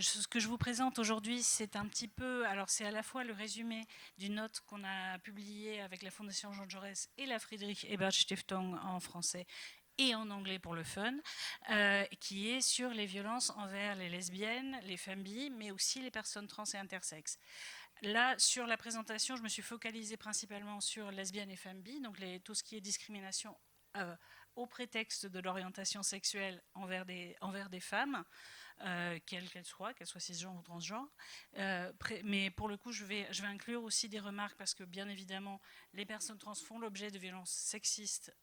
Ce que je vous présente aujourd'hui, c'est un petit peu, alors c'est à la fois le résumé d'une note qu'on a publiée avec la Fondation Jean Jaurès et la Friedrich Ebert Stiftung en français et en anglais pour le fun, qui est sur les violences envers les lesbiennes, les femmes bi, mais aussi les personnes trans et intersexes. Là, sur la présentation, je me suis focalisée principalement sur lesbiennes et femmes bi, donc tout ce qui est discrimination au prétexte de l'orientation sexuelle envers des femmes, quelles qu'elles soient cisgenres ou transgenres. Mais pour le coup, je vais inclure aussi des remarques parce que bien évidemment, les personnes trans font l'objet de violences sexistes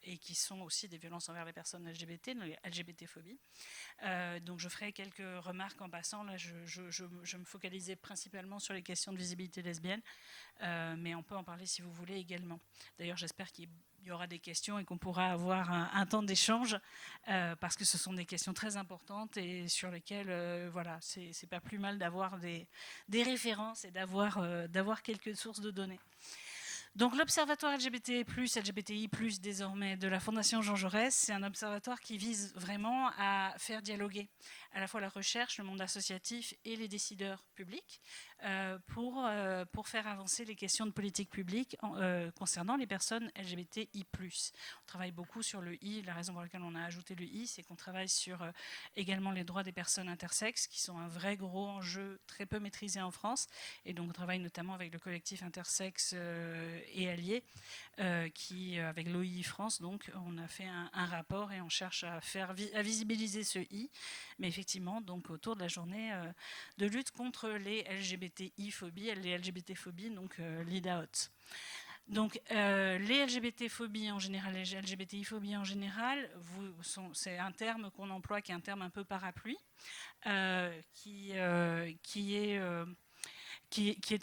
et qui sont aussi des violences envers les personnes LGBT, les LGBT-phobies. Donc je ferai quelques remarques en passant. Là, je me focalisais principalement sur les questions de visibilité lesbienne, mais on peut en parler si vous voulez également. D'ailleurs, j'espère qu'il y aura des questions et qu'on pourra avoir un temps d'échange parce que ce sont des questions très importantes et sur lesquelles, voilà, c'est pas plus mal d'avoir des références et d'avoir quelques sources de données. Donc l'Observatoire LGBT+, LGBTI+, désormais, de la Fondation Jean Jaurès, c'est un observatoire qui vise vraiment à faire dialoguer à la fois la recherche, le monde associatif et les décideurs publics pour faire avancer les questions de politique publique concernant les personnes LGBTI+. On travaille beaucoup sur le I, la raison pour laquelle on a ajouté le I, c'est qu'on travaille sur également les droits des personnes intersexes, qui sont un vrai gros enjeu très peu maîtrisé en France, et donc on travaille notamment avec le collectif intersexe et alliés, qui, avec l'OI France, donc, on a fait un rapport et on cherche à visibiliser ce I, mais effectivement, donc, autour de la journée de lutte contre les LGBTI-phobies, les LGBT-phobies, donc l'IDAOT. Donc, les LGBT-phobies en général, les LGBTI-phobies en général, c'est un terme qu'on emploie, qui est un terme un peu parapluie, qui est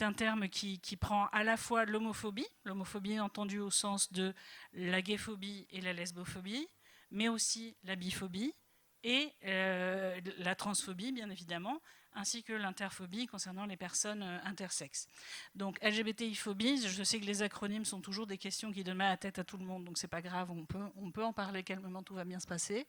un terme qui prend à la fois l'homophobie entendue au sens de la gayphobie et la lesbophobie, mais aussi la biphobie et la transphobie, bien évidemment, ainsi que l'interphobie concernant les personnes intersexes. Donc LGBTI-phobie, je sais que les acronymes sont toujours des questions qui donnent mal à la tête à tout le monde, donc c'est pas grave, on peut en parler calmement, tout va bien se passer.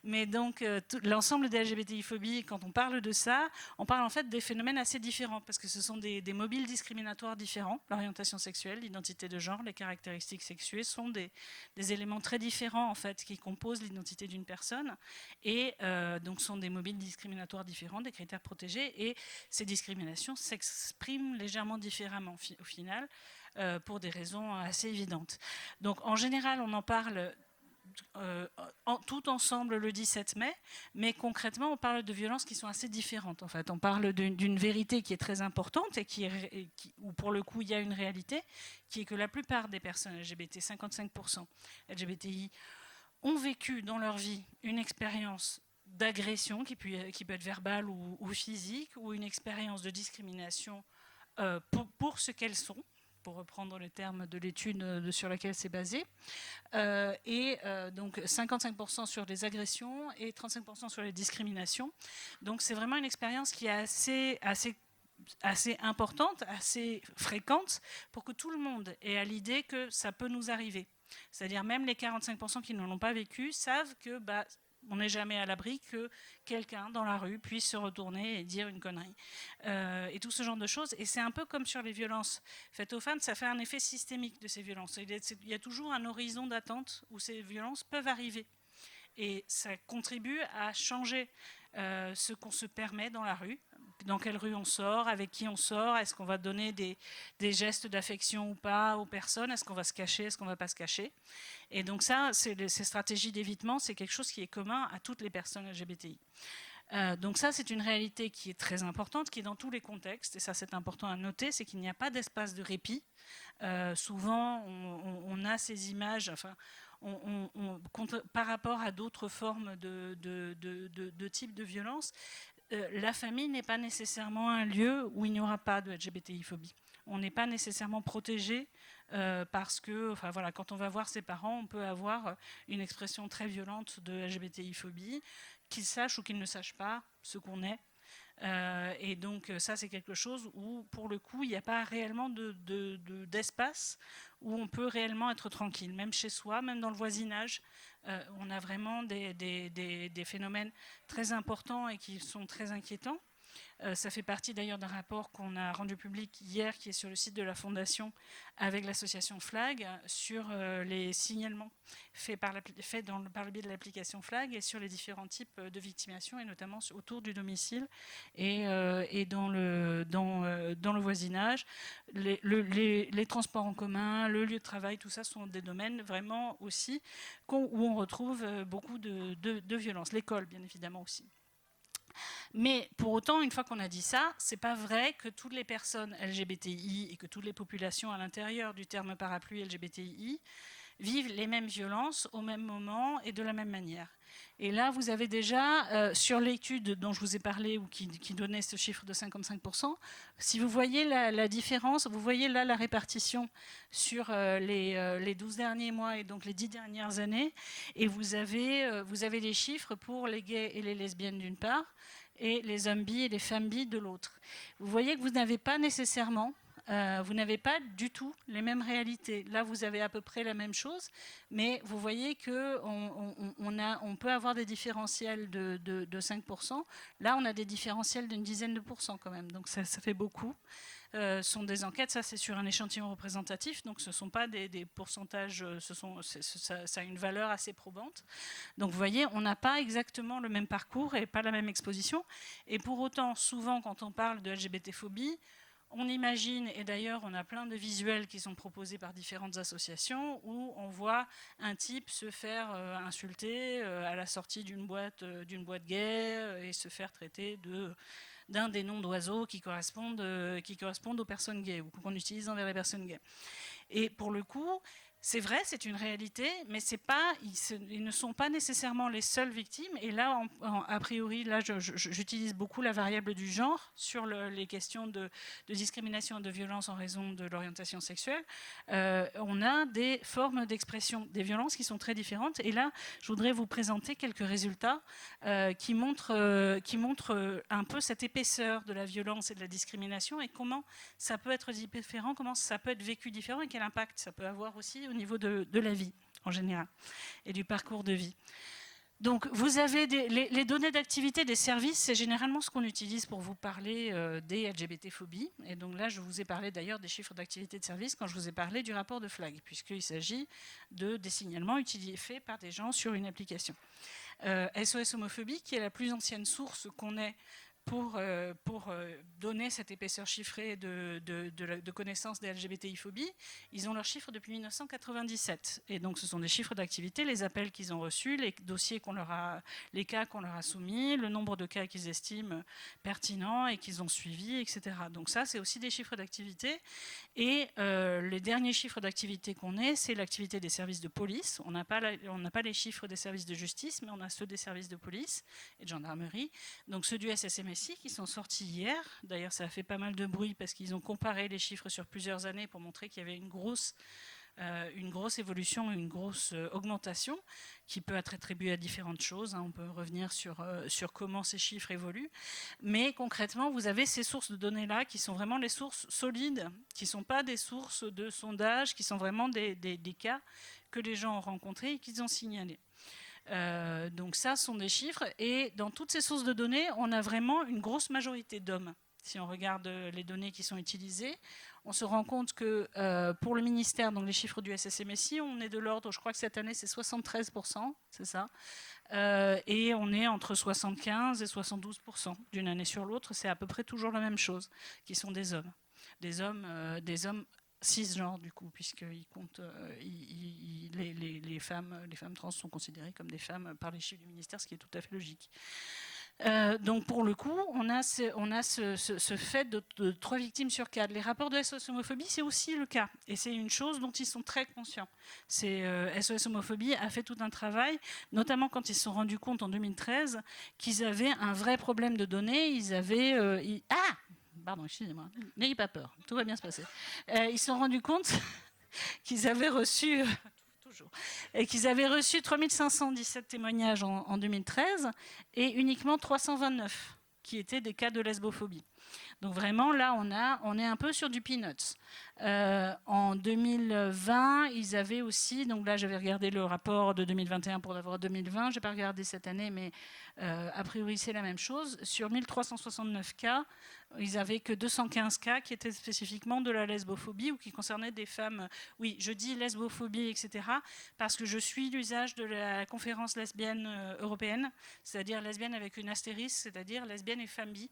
Mais donc l'ensemble des LGBTI-phobies, quand on parle de ça, on parle en fait des phénomènes assez différents, parce que ce sont des mobiles discriminatoires différents. L'orientation sexuelle, l'identité de genre, les caractéristiques sexuées sont des éléments très différents en fait qui composent l'identité d'une personne, et donc sont des mobiles discriminatoires différents, des critères protégés, et ces discriminations s'expriment légèrement différemment au final, pour des raisons assez évidentes. Donc en général, on en parle tout ensemble le 17 mai, mais concrètement, on parle de violences qui sont assez différentes. En fait, on parle d'une vérité qui est très importante et où pour le coup, il y a une réalité, qui est que la plupart des personnes LGBT, 55% LGBTI, ont vécu dans leur vie une expérience d'agression qui peut être verbale ou physique, ou une expérience de discrimination pour ce qu'elles sont, pour reprendre le terme de l'étude sur laquelle c'est basé, donc 55% sur les agressions et 35% sur les discriminations. Donc c'est vraiment une expérience qui est assez importante, assez fréquente, pour que tout le monde ait à l'idée que ça peut nous arriver. C'est-à-dire même les 45% qui ne l'ont pas vécu savent que on n'est jamais à l'abri que quelqu'un dans la rue puisse se retourner et dire une connerie. Et tout ce genre de choses. Et c'est un peu comme sur les violences faites aux femmes, ça fait un effet systémique de ces violences. Il y a toujours un horizon d'attente où ces violences peuvent arriver. Et ça contribue à changer ce qu'on se permet dans la rue, dans quelle rue on sort, avec qui on sort, est-ce qu'on va donner des gestes d'affection ou pas aux personnes, est-ce qu'on va se cacher, est-ce qu'on ne va pas se cacher. Et donc ça, ces stratégies d'évitement, c'est quelque chose qui est commun à toutes les personnes LGBTI. Donc ça, c'est une réalité qui est très importante, qui est dans tous les contextes, et ça c'est important à noter, c'est qu'il n'y a pas d'espace de répit. Souvent, on a ces images, enfin, par rapport à d'autres formes de types de violence, la famille n'est pas nécessairement un lieu où il n'y aura pas de LGBTI-phobie. On n'est pas nécessairement protégé parce que, enfin voilà, quand on va voir ses parents, on peut avoir une expression très violente de LGBTI-phobie, qu'ils sachent ou qu'ils ne sachent pas ce qu'on est. Et donc ça, c'est quelque chose où, pour le coup, il n'y a pas réellement d'espace où on peut réellement être tranquille, même chez soi, même dans le voisinage. On a vraiment des phénomènes très importants et qui sont très inquiétants. Ça fait partie d'ailleurs d'un rapport qu'on a rendu public hier, qui est sur le site de la Fondation, avec l'association FLAG, sur les signalements faits par le biais de l'application FLAG et sur les différents types de victimation, et notamment autour du domicile et dans le voisinage. Les transports en commun, le lieu de travail, tout ça sont des domaines vraiment aussi où on retrouve beaucoup de violences. L'école, bien évidemment, aussi. Mais pour autant, une fois qu'on a dit ça, c'est pas vrai que toutes les personnes LGBTI et que toutes les populations à l'intérieur du terme parapluie LGBTI vivent les mêmes violences au même moment et de la même manière. Et là, vous avez déjà, sur l'étude dont je vous ai parlé, ou qui donnait ce chiffre de 55%, si vous voyez la différence, vous voyez là la répartition sur les 12 derniers mois et donc les 10 dernières années, et vous avez les chiffres pour les gays et les lesbiennes d'une part, et les hommes bi et les femmes bi de l'autre. Vous voyez que vous n'avez pas nécessairement, vous n'avez pas du tout les mêmes réalités. Là, vous avez à peu près la même chose, mais vous voyez qu'on peut avoir des différentiels de 5%. Là, on a des différentiels d'une dizaine de pourcents quand même, donc ça fait beaucoup. Ce sont des enquêtes, ça c'est sur un échantillon représentatif, donc ce ne sont pas des pourcentages, ça a une valeur assez probante. Donc vous voyez, on n'a pas exactement le même parcours et pas la même exposition. Et pour autant, souvent quand on parle de LGBT-phobie, on imagine, et d'ailleurs on a plein de visuels qui sont proposés par différentes associations, où on voit un type se faire insulter à la sortie d'une boîte gay et se faire traiter d'un des noms d'oiseaux qui correspondent aux personnes gays, ou qu'on utilise envers les personnes gays. Et pour le coup, c'est vrai, c'est une réalité, mais ils ne sont pas nécessairement les seules victimes. Et là, a priori, là, j'utilise beaucoup la variable du genre sur les questions de discrimination et de violence en raison de l'orientation sexuelle. On a des formes d'expression des violences qui sont très différentes. Et là, je voudrais vous présenter quelques résultats qui montrent un peu cette épaisseur de la violence et de la discrimination et comment ça peut être différent, comment ça peut être vécu différent et quel impact ça peut avoir aussi au niveau de la vie en général et du parcours de vie. Donc vous avez les données d'activité des services, c'est généralement ce qu'on utilise pour vous parler des LGBT-phobies. Et donc là, je vous ai parlé d'ailleurs des chiffres d'activité de service quand je vous ai parlé du rapport de FLAG, puisqu'il s'agit des signalements faits par des gens sur une application. SOS Homophobie, qui est la plus ancienne source qu'on ait pour donner cette épaisseur chiffrée de connaissance des LGBTI-phobies, ils ont leurs chiffres depuis 1997. Et donc ce sont des chiffres d'activité, les appels qu'ils ont reçus, les dossiers les cas qu'on leur a soumis, le nombre de cas qu'ils estiment pertinents et qu'ils ont suivis, etc. Donc ça, c'est aussi des chiffres d'activité. Et les derniers chiffres d'activité qu'on ait, c'est l'activité des services de police. On n'a pas les chiffres des services de justice, mais on a ceux des services de police et de gendarmerie. Donc ceux du SSMSI qui sont sortis hier. D'ailleurs, ça a fait pas mal de bruit parce qu'ils ont comparé les chiffres sur plusieurs années pour montrer qu'il y avait une grosse évolution, une grosse augmentation qui peut être attribuée à différentes choses. On peut revenir sur comment ces chiffres évoluent. Mais concrètement, vous avez ces sources de données-là qui sont vraiment les sources solides, qui ne sont pas des sources de sondage, qui sont vraiment des cas que les gens ont rencontrés et qu'ils ont signalés. Donc ça sont des chiffres, et dans toutes ces sources de données, on a vraiment une grosse majorité d'hommes. Si on regarde les données qui sont utilisées, on se rend compte que pour le ministère, donc les chiffres du SSMSI, on est de l'ordre, je crois que cette année c'est 73%, c'est ça, et on est entre 75 et 72% d'une année sur l'autre, c'est à peu près toujours la même chose, qui sont des hommes. Des hommes cisgenres du coup, puisqu'ils comptent, les femmes trans sont considérées comme des femmes par les chiffres du ministère, ce qui est tout à fait logique. Donc pour le coup, on a ce fait de 3 victimes sur 4. Les rapports de SOS Homophobie, c'est aussi le cas, et c'est une chose dont ils sont très conscients. SOS Homophobie a fait tout un travail, notamment quand ils se sont rendus compte en 2013 qu'ils avaient un vrai problème de données. Pardon, excusez-moi, n'ayez pas peur, tout va bien se passer. Ils se sont rendus compte qu'ils avaient reçu... et qu'ils avaient reçu 3517 témoignages en 2013 et uniquement 329 qui étaient des cas de lesbophobie. Donc vraiment, là, on est un peu sur du peanuts. En 2020, ils avaient aussi, donc là, j'avais regardé le rapport de 2021 pour l'avoir 2020, je n'ai pas regardé cette année, mais a priori, c'est la même chose. Sur 1369 cas, ils n'avaient que 215 cas qui étaient spécifiquement de la lesbophobie ou qui concernaient des femmes. Oui, je dis lesbophobie, etc., parce que je suis l'usage de la conférence lesbienne européenne, c'est-à-dire lesbienne avec une astérisque, c'est-à-dire lesbienne et femme bi.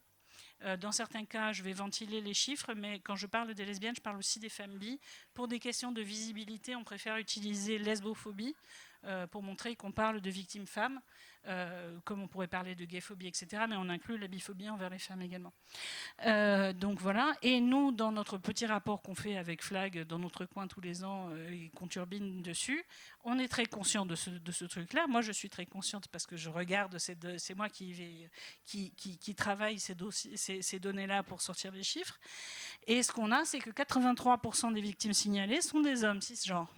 Dans certains cas, je vais ventiler les chiffres, mais quand je parle des lesbiennes, je parle aussi des femmes bi. Pour des questions de visibilité, on préfère utiliser lesbophobie pour montrer qu'on parle de victimes femmes, comme on pourrait parler de gayphobie, etc. Mais on inclut la biphobie envers les femmes également. Donc voilà. Et nous, dans notre petit rapport qu'on fait avec Flag dans notre coin tous les ans et qu'on turbine dessus, on est très conscient de ce truc-là. Moi, je suis très consciente parce que je regarde, c'est moi qui travaille ces données-là pour sortir les chiffres. Et ce qu'on a, c'est que 83% des victimes signalées sont des hommes cisgenres.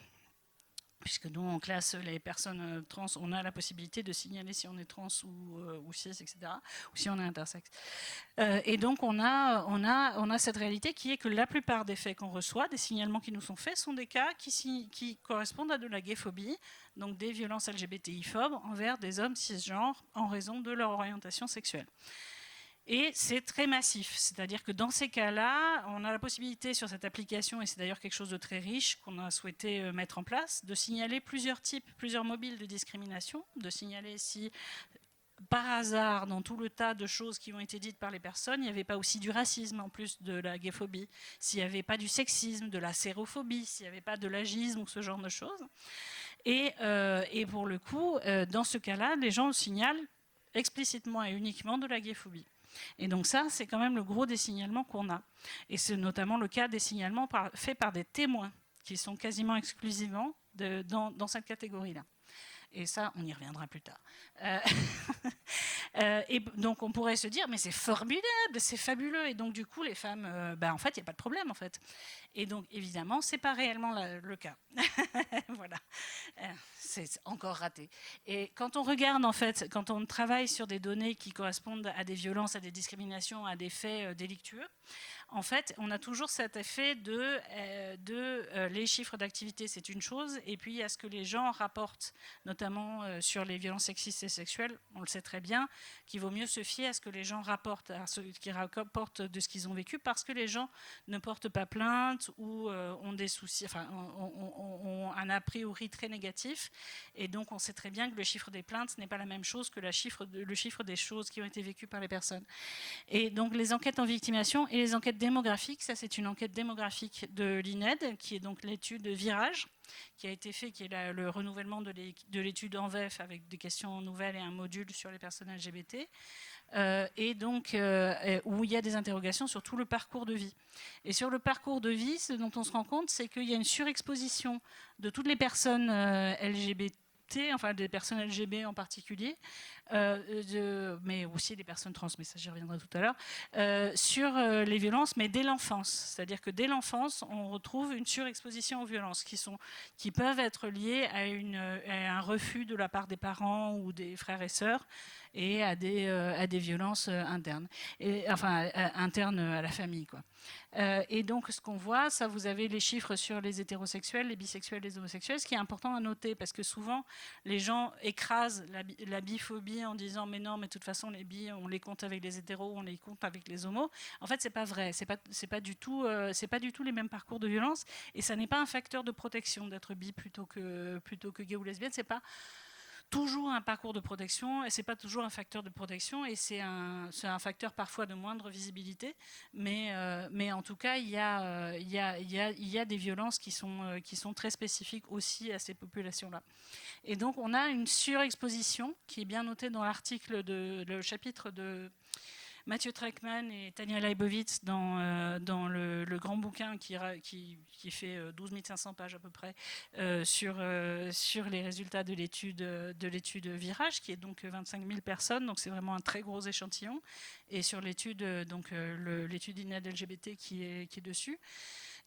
Puisque nous, on classe les personnes trans, on a la possibilité de signaler si on est trans ou cis, etc., ou si on est intersexe. Et donc, on a cette réalité qui est que la plupart des faits qu'on reçoit, des signalements qui nous sont faits, sont des cas qui correspondent à de la gayphobie, donc des violences LGBTI-phobes envers des hommes cisgenres en raison de leur orientation sexuelle. Et c'est très massif, c'est-à-dire que dans ces cas-là, on a la possibilité sur cette application, et c'est d'ailleurs quelque chose de très riche qu'on a souhaité mettre en place, de signaler plusieurs mobiles de discrimination, de signaler si par hasard, dans tout le tas de choses qui ont été dites par les personnes, il n'y avait pas aussi du racisme en plus de la gayphobie, s'il n'y avait pas du sexisme, de la sérophobie, s'il n'y avait pas de l'agisme ou ce genre de choses. Et pour le coup, dans ce cas-là, les gens signalent explicitement et uniquement de la gayphobie. Et donc ça, c'est quand même le gros des signalements qu'on a. Et c'est notamment le cas des signalements faits par des témoins, qui sont quasiment exclusivement dans cette catégorie-là. Et ça, on y reviendra plus tard. Et donc on pourrait se dire, mais c'est formidable, c'est fabuleux. Et donc du coup, les femmes, en fait, il n'y a pas de problème, en fait. Et donc évidemment, c'est pas réellement le cas. Voilà, c'est encore raté. Et quand on regarde, en fait, quand on travaille sur des données qui correspondent à des violences, à des discriminations, à des faits délictueux, en fait, on a toujours cet effet les chiffres d'activité, c'est une chose, et puis il y a ce que les gens rapportent, notamment sur les violences sexistes et sexuelles, on le sait très bien, qu'il vaut mieux se fier à ce que les gens rapportent, à ce qu'ils rapportent de ce qu'ils ont vécu, parce que les gens ne portent pas plainte ou ont des soucis, enfin, ont un a priori très négatif, et donc on sait très bien que le chiffre des plaintes n'est pas la même chose que le chiffre des choses qui ont été vécues par les personnes. Et donc les enquêtes en victimation et les enquêtes démographiques, ça c'est une enquête démographique de l'INED, qui est donc l'étude Virage, qui a été fait, qui est le renouvellement de l'étude en VEF avec des questions nouvelles et un module sur les personnes LGBT. Et donc où il y a des interrogations sur tout le parcours de vie. Et sur le parcours de vie, ce dont on se rend compte, c'est qu'il y a une surexposition de toutes les personnes LGBT, enfin des personnes LGB en particulier, mais aussi des personnes trans, mais ça j'y reviendrai tout à l'heure, sur les violences, mais dès l'enfance. C'est-à-dire que dès l'enfance, on retrouve une surexposition aux violences qui peuvent être liées à un refus de la part des parents ou des frères et sœurs et à des violences internes, internes à la famille, quoi. Et donc ce qu'on voit, ça, vous avez les chiffres sur les hétérosexuels, les bisexuels, les homosexuels, ce qui est important à noter, parce que souvent les gens écrasent la biphobie en disant mais non, mais de toute façon les bi on les compte avec les hétéros, on les compte avec les homos. En fait, c'est pas vrai, c'est pas du tout les mêmes parcours de violence, et ça n'est pas un facteur de protection d'être bi plutôt que gay ou lesbienne. C'est pas toujours un parcours de protection, et c'est pas toujours un facteur de protection, et c'est un facteur parfois de moindre visibilité, mais en tout cas il y a des violences qui sont très spécifiques aussi à ces populations-là. Et donc on a une surexposition qui est bien notée dans l'article le chapitre de Mathieu Treckman et Tania Leibovitz dans le grand bouquin qui fait 12 500 pages à peu près sur les résultats de l'étude Virage, qui est donc 25 000 personnes, donc c'est vraiment un très gros échantillon, et sur l'étude l'étude INED LGBT qui est dessus.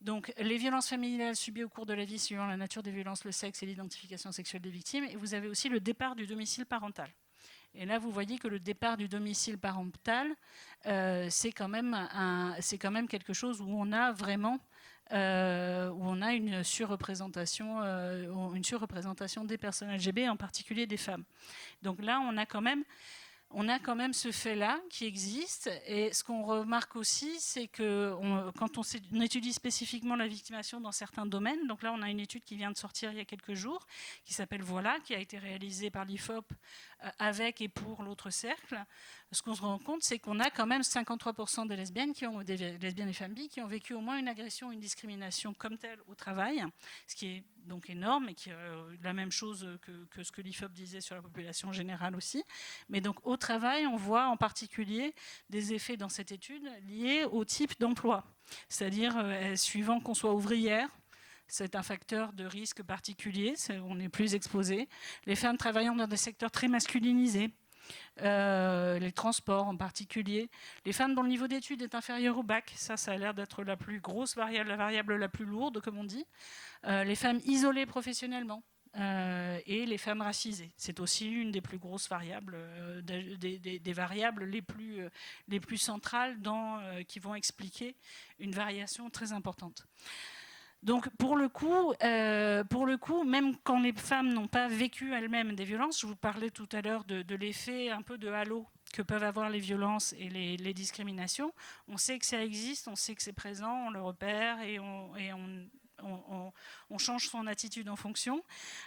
Donc, les violences familiales subies au cours de la vie suivant la nature des violences, le sexe et l'identification sexuelle des victimes. Et vous avez aussi le départ du domicile parental. Et là, vous voyez que le départ du domicile parental, c'est quand même quelque chose où on a vraiment une surreprésentation des personnes LGBT, en particulier des femmes. Donc là, on a quand même ce fait-là qui existe. Et ce qu'on remarque aussi, c'est que quand on étudie spécifiquement la victimation dans certains domaines, donc là on a une étude qui vient de sortir il y a quelques jours, qui s'appelle Voilà, qui a été réalisée par l'IFOP avec et pour l'autre cercle. Ce qu'on se rend compte, c'est qu'on a quand même 53% des lesbiennes et femmes bi qui ont vécu au moins une agression ou une discrimination comme telle au travail, ce qui est donc énorme et qui est la même chose que ce que l'IFOP disait sur la population générale aussi. Mais donc au travail, on voit en particulier des effets dans cette étude liés au type d'emploi. C'est-à-dire, suivant qu'on soit ouvrière, c'est un facteur de risque particulier, on est plus exposé. Les femmes travaillant dans des secteurs très masculinisés, les transports en particulier. Les femmes dont le niveau d'études est inférieur au bac, ça a l'air d'être la plus grosse variable, la variable la plus lourde, comme on dit. Les femmes isolées professionnellement. Et les femmes racisées. C'est aussi une des plus grosses variables, des variables les plus centrales qui vont expliquer une variation très importante. Donc pour le coup, même quand les femmes n'ont pas vécu elles-mêmes des violences, je vous parlais tout à l'heure de l'effet un peu de halo que peuvent avoir les violences et les discriminations, on sait que ça existe, on sait que c'est présent, on le repère et on change son attitude en fonction.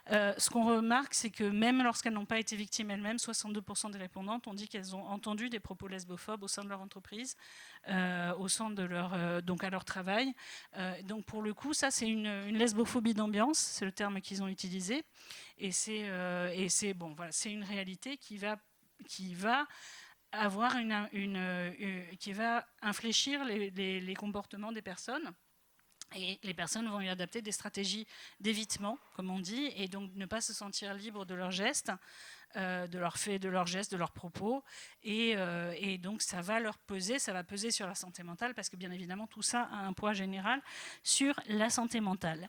Ce qu'on remarque, c'est que même lorsqu'elles n'ont pas été victimes elles-mêmes, 62% des répondantes ont dit qu'elles ont entendu des propos lesbophobes au sein de leur entreprise, au sein de donc à leur travail. Donc pour le coup, ça c'est une lesbophobie d'ambiance, c'est le terme qu'ils ont utilisé, et c'est bon, voilà, c'est une réalité qui va avoir qui va infléchir les comportements des personnes. Et les personnes vont y adapter des stratégies d'évitement, comme on dit, et donc ne pas se sentir libres de leurs gestes, de leurs faits, de leurs gestes, de leurs propos. Et donc ça va peser sur la santé mentale, parce que bien évidemment tout ça a un poids général sur la santé mentale.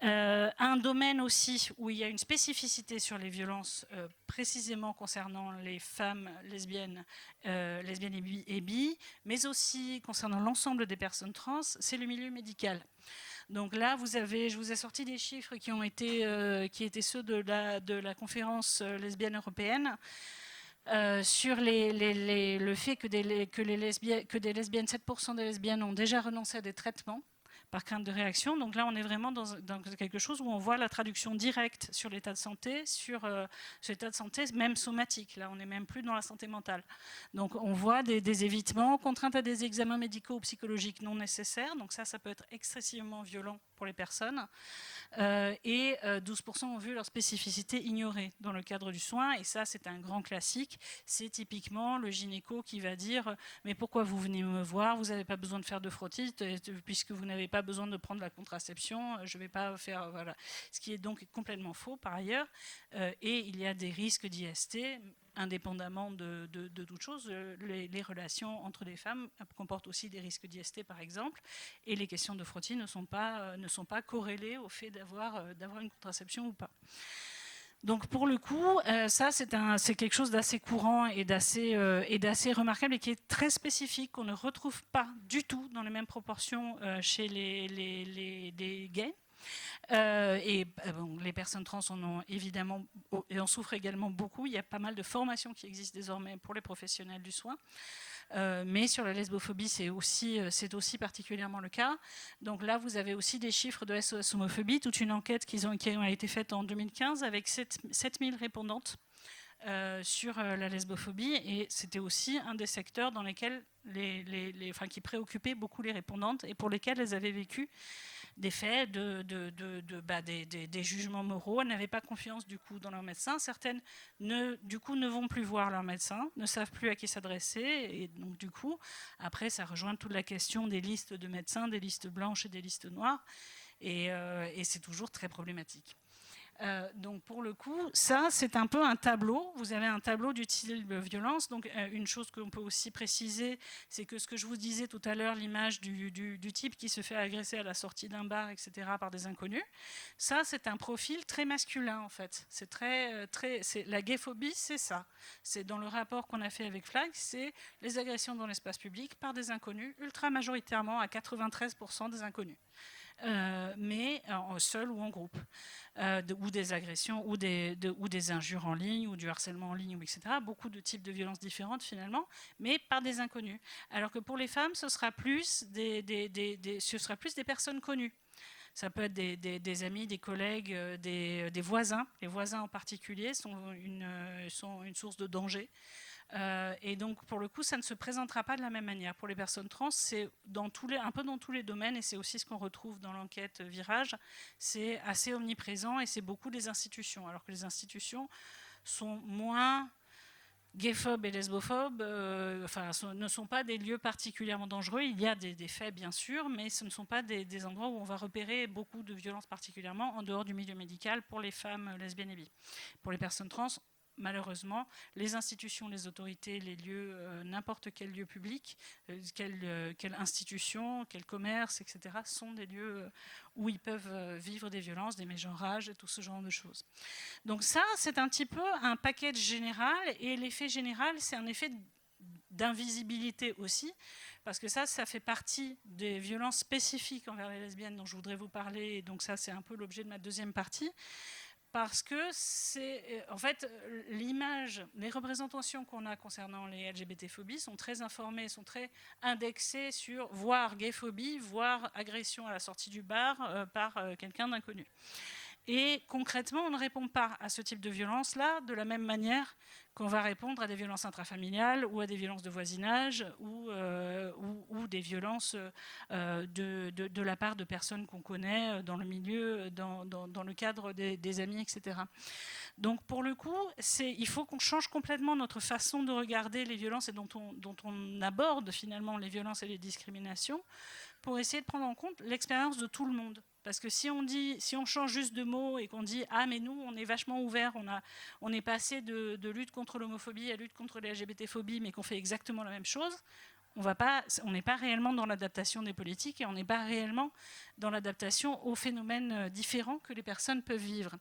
Un domaine aussi où il y a une spécificité sur les violences, précisément concernant les femmes lesbiennes et bi, mais aussi concernant l'ensemble des personnes trans, c'est le milieu médical. Donc là, je vous ai sorti des chiffres qui étaient ceux de la conférence lesbienne européenne sur le fait que des lesbiennes, 7% des lesbiennes ont déjà renoncé à des traitements par crainte de réaction. Donc là, on est vraiment dans quelque chose où on voit la traduction directe sur l'état de santé, sur l'état de santé même somatique. Là, on n'est même plus dans la santé mentale. Donc on voit des évitements, contraintes à des examens médicaux ou psychologiques non nécessaires. Donc ça peut être excessivement violent pour les personnes. Et 12% ont vu leur spécificité ignorée dans le cadre du soin. Et ça, c'est un grand classique. C'est typiquement le gynéco qui va dire « Mais pourquoi vous venez me voir? Vous n'avez pas besoin de faire de frottis, puisque vous n'avez pas besoin de prendre la contraception. Je ne vais pas faire... » Voilà. Ce qui est donc complètement faux, par ailleurs. Et il y a des risques d'IST, indépendamment de toute chose. Les relations entre les femmes comportent aussi des risques d'IST, par exemple, et les questions de frottis ne sont pas corrélées au fait d'avoir une contraception ou pas. Donc pour le coup, ça c'est quelque chose d'assez courant et d'assez remarquable et qui est très spécifique, qu'on ne retrouve pas du tout dans les mêmes proportions chez les gays. Les personnes trans en ont évidemment et en souffrent également beaucoup. Il y a pas mal de formations qui existent désormais pour les professionnels du soin. Mais sur la lesbophobie, c'est aussi particulièrement le cas. Donc là, vous avez aussi des chiffres de SOS homophobie, toute une enquête qui a été faite en 2015 avec 7000 répondantes sur la lesbophobie, et c'était aussi un des secteurs dans lesquels qui préoccupait beaucoup les répondantes et pour lesquels elles avaient vécu des faits, des jugements moraux. Elles n'avaient pas confiance du coup dans leur médecin. Certaines du coup ne vont plus voir leur médecin, ne savent plus à qui s'adresser, et donc du coup après ça rejoint toute la question des listes de médecins, des listes blanches et des listes noires, et c'est toujours très problématique. Donc pour le coup, ça c'est un peu un tableau. Vous avez un tableau du type violence. Donc une chose qu'on peut aussi préciser, c'est que ce que je vous disais tout à l'heure, l'image du type qui se fait agresser à la sortie d'un bar, etc., par des inconnus, ça c'est un profil très masculin en fait. C'est la gayphobie, c'est ça. C'est dans le rapport qu'on a fait avec Flag, c'est les agressions dans l'espace public par des inconnus, ultra majoritairement à 93% des inconnus. Mais seul ou en groupe, ou des agressions, ou des injures en ligne, ou du harcèlement en ligne, etc. Beaucoup de types de violences différentes finalement, mais par des inconnus. Alors que pour les femmes, ce sera plus des personnes connues. Ça peut être des amis, des collègues, des voisins. Les voisins en particulier sont une source de danger. Et donc, pour le coup, ça ne se présentera pas de la même manière. Pour les personnes trans, c'est un peu dans tous les domaines, et c'est aussi ce qu'on retrouve dans l'enquête Virage. C'est assez omniprésent, et c'est beaucoup des institutions. Alors que les institutions sont moins gayphobes et lesbophobes, ne sont pas des lieux particulièrement dangereux. Il y a des faits, bien sûr, mais ce ne sont pas des endroits où on va repérer beaucoup de violences particulièrement en dehors du milieu médical pour les femmes lesbiennes et bi. Pour les personnes trans, malheureusement, les institutions, les autorités, les lieux, n'importe quel lieu public, quelle institution, quel commerce, etc., sont des lieux où ils peuvent vivre des violences, des mégenrages et tout ce genre de choses. Donc ça, c'est un petit peu un package général, et l'effet général, c'est un effet d'invisibilité aussi, parce que ça fait partie des violences spécifiques envers les lesbiennes dont je voudrais vous parler, et donc ça, c'est un peu l'objet de ma deuxième partie. Parce que c'est, en fait, l'image, les représentations qu'on a concernant les LGBT-phobies sont très informées, sont très indexées sur voire gayphobie, voire agression à la sortie du bar par quelqu'un d'inconnu. Et concrètement, on ne répond pas à ce type de violence-là de la même manière qu'on va répondre à des violences intrafamiliales ou à des violences de voisinage ou des violences de la part de personnes qu'on connaît dans le milieu, dans le cadre des amis, etc. Donc pour le coup, il faut qu'on change complètement notre façon de regarder les violences et dont on aborde finalement les violences et les discriminations, pour essayer de prendre en compte l'expérience de tout le monde. Parce que si on change juste de mots et qu'on dit « Ah, mais nous, on est vachement ouverts, on est passé de lutte contre l'homophobie à lutte contre les LGBT-phobies, mais qu'on fait exactement la même chose », on n'est pas réellement dans l'adaptation des politiques, et on n'est pas réellement dans l'adaptation aux phénomènes différents que les personnes peuvent vivre.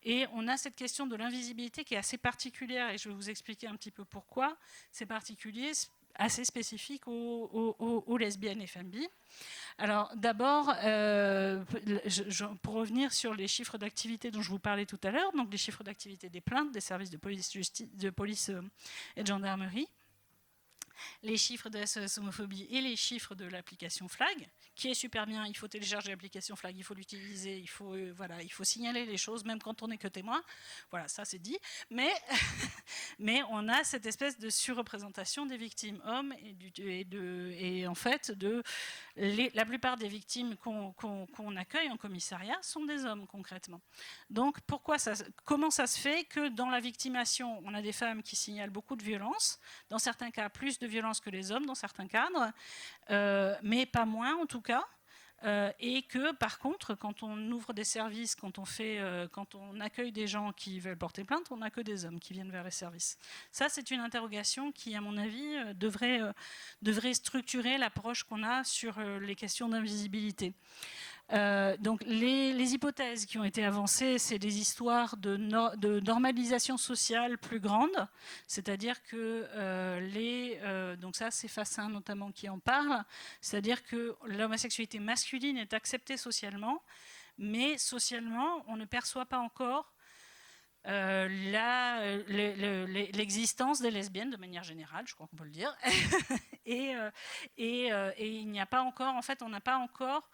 Et on a cette question de l'invisibilité qui est assez particulière, et je vais vous expliquer un petit peu pourquoi. C'est particulier, assez spécifique aux lesbiennes et femmes bi. Alors d'abord, pour revenir sur les chiffres d'activité dont je vous parlais tout à l'heure, donc les chiffres d'activité des plaintes des services de police et de gendarmerie, les chiffres de SOS homophobie et les chiffres de l'application Flag, qui est super bien. Il faut télécharger l'application Flag, il faut l'utiliser, il faut signaler les choses, même quand on n'est que témoin. Voilà, ça c'est dit. Mais, mais on a cette espèce de surreprésentation des victimes hommes et en fait, la plupart des victimes qu'on accueille en commissariat sont des hommes concrètement. Donc comment ça se fait que dans la victimation, on a des femmes qui signalent beaucoup de violences, dans certains cas plus de violences que les hommes dans certains cadres, mais pas moins en tout cas, et que par contre, quand on ouvre des services, quand on accueille des gens qui veulent porter plainte, on n'a que des hommes qui viennent vers les services. Ça, c'est une interrogation qui, à mon avis, devrait structurer l'approche qu'on a sur les questions d'invisibilité. Donc les hypothèses qui ont été avancées, c'est des histoires de normalisation sociale plus grande, c'est-à-dire que donc ça c'est Fassin notamment qui en parle, c'est-à-dire que l'homosexualité masculine est acceptée socialement, mais socialement on ne perçoit pas encore l'existence des lesbiennes de manière générale, je crois qu'on peut le dire, et il n'y a pas encore, en fait on n'a pas encore,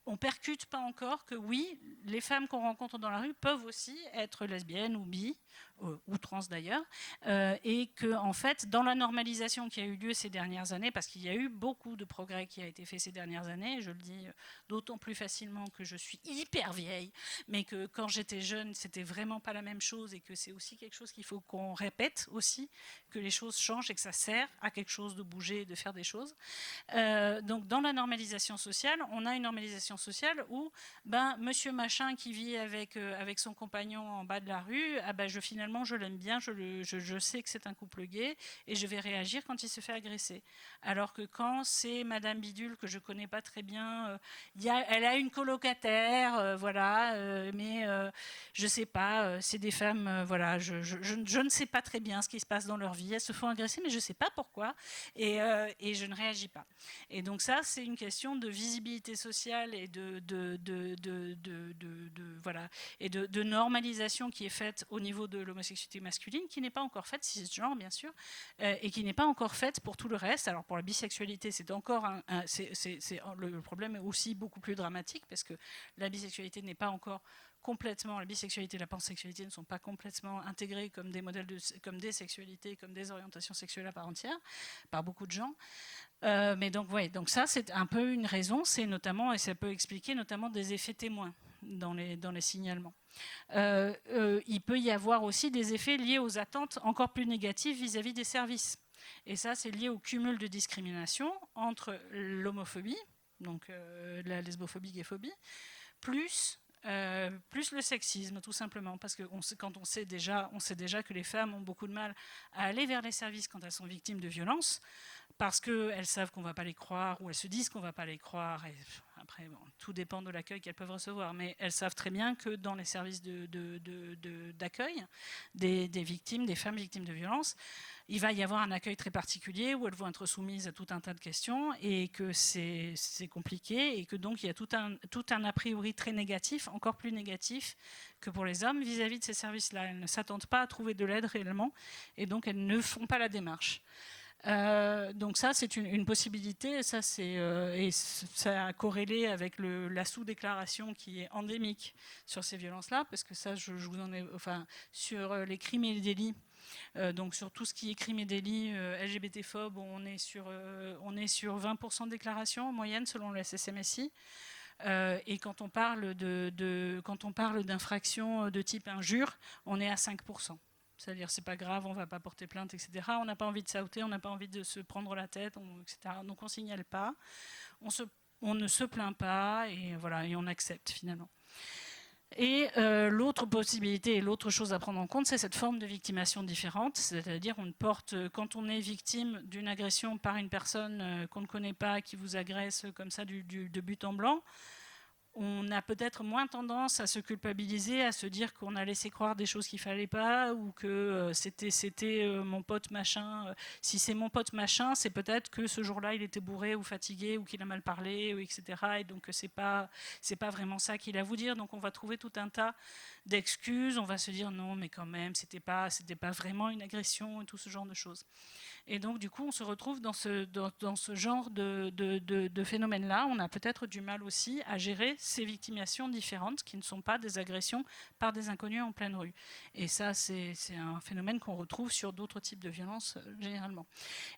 on percute pas encore que oui, les femmes qu'on rencontre dans la rue peuvent aussi être lesbiennes ou bi, ou trans d'ailleurs, et que en fait, dans la normalisation qui a eu lieu ces dernières années, parce qu'il y a eu beaucoup de progrès qui a été fait ces dernières années, je le dis d'autant plus facilement que je suis hyper vieille, mais que quand j'étais jeune, c'était vraiment pas la même chose, et que c'est aussi quelque chose qu'il faut qu'on répète aussi, que les choses changent et que ça sert à quelque chose de bouger, de faire des choses. Donc dans la normalisation sociale, on a une normalisation sociale où monsieur machin qui vit avec son compagnon en bas de la rue, finalement je l'aime bien, je sais que c'est un couple gay et je vais réagir quand il se fait agresser. Alors que quand c'est madame Bidule que je connais pas très bien, elle a une colocataire, voilà, mais je sais pas, c'est des femmes, voilà, je ne sais pas très bien ce qui se passe dans leur vie, elles se font agresser mais je sais pas pourquoi et je ne réagis pas. Et donc ça, c'est une question de visibilité sociale et voilà, et de normalisation qui est faite au niveau de l'homosexualité masculine, qui n'est pas encore faite, cisgenre bien sûr, et qui n'est pas encore faite pour tout le reste. Alors pour la bisexualité, c'est encore le problème est aussi beaucoup plus dramatique, parce que la bisexualité n'est pas encore complètement, la bisexualité et la pansexualité ne sont pas complètement intégrées comme des modèles comme des sexualités, comme des orientations sexuelles à part entière, par beaucoup de gens. Mais donc, ouais, donc ça, c'est un peu une raison, c'est notamment, et ça peut expliquer notamment des effets témoins dans les signalements. Il peut y avoir aussi des effets liés aux attentes encore plus négatives vis-à-vis des services. Et ça, c'est lié au cumul de discrimination entre l'homophobie, donc la lesbophobie, gayphobie, plus le sexisme, tout simplement, parce que quand on sait déjà que les femmes ont beaucoup de mal à aller vers les services quand elles sont victimes de violences, parce qu'elles savent qu'on ne va pas les croire, ou elles se disent qu'on ne va pas les croire, et après, bon, tout dépend de l'accueil qu'elles peuvent recevoir, mais elles savent très bien que dans les services d'accueil des victimes, des femmes victimes de violences, il va y avoir un accueil très particulier où elles vont être soumises à tout un tas de questions, et que c'est compliqué, et que donc il y a tout un a priori très négatif, encore plus négatif que pour les hommes vis-à-vis de ces services-là. Elles ne s'attendent pas à trouver de l'aide réellement, et donc elles ne font pas la démarche. Donc ça, c'est une possibilité. Ça, et ça a corrélé avec la sous-déclaration qui est endémique sur ces violences-là, parce que ça, je vous en ai, enfin, sur les crimes et les délits. Donc sur tout ce qui est crimes et délits LGBT-phobes, on est sur 20% de déclaration en moyenne selon le SSMSI. Et quand on parle d'infractions de type injure, on est à 5%. C'est-à-dire, c'est pas grave, on va pas porter plainte, etc. On n'a pas envie de sauter, on n'a pas envie de se prendre la tête, etc. Donc on signale pas, on ne se plaint pas, et voilà, et on accepte finalement. Et l'autre possibilité et l'autre chose à prendre en compte, c'est cette forme de victimation différente, c'est-à-dire quand on est victime d'une agression par une personne qu'on ne connaît pas, qui vous agresse comme ça de but en blanc, on a peut-être moins tendance à se culpabiliser, à se dire qu'on a laissé croire des choses qu'il ne fallait pas, ou que c'était mon pote machin. Si c'est mon pote machin, c'est peut-être que ce jour-là, il était bourré ou fatigué, ou qu'il a mal parlé, etc. Et donc, c'est pas vraiment ça qu'il a à vous dire. Donc, on va trouver tout un tas d'excuses. On va se dire non, mais quand même, c'était pas vraiment une agression, et tout ce genre de choses. Et donc, du coup, on se retrouve dans ce genre de phénomène-là. On a peut-être du mal aussi à gérer ces victimations différentes qui ne sont pas des agressions par des inconnus en pleine rue. Et ça, c'est un phénomène qu'on retrouve sur d'autres types de violences généralement.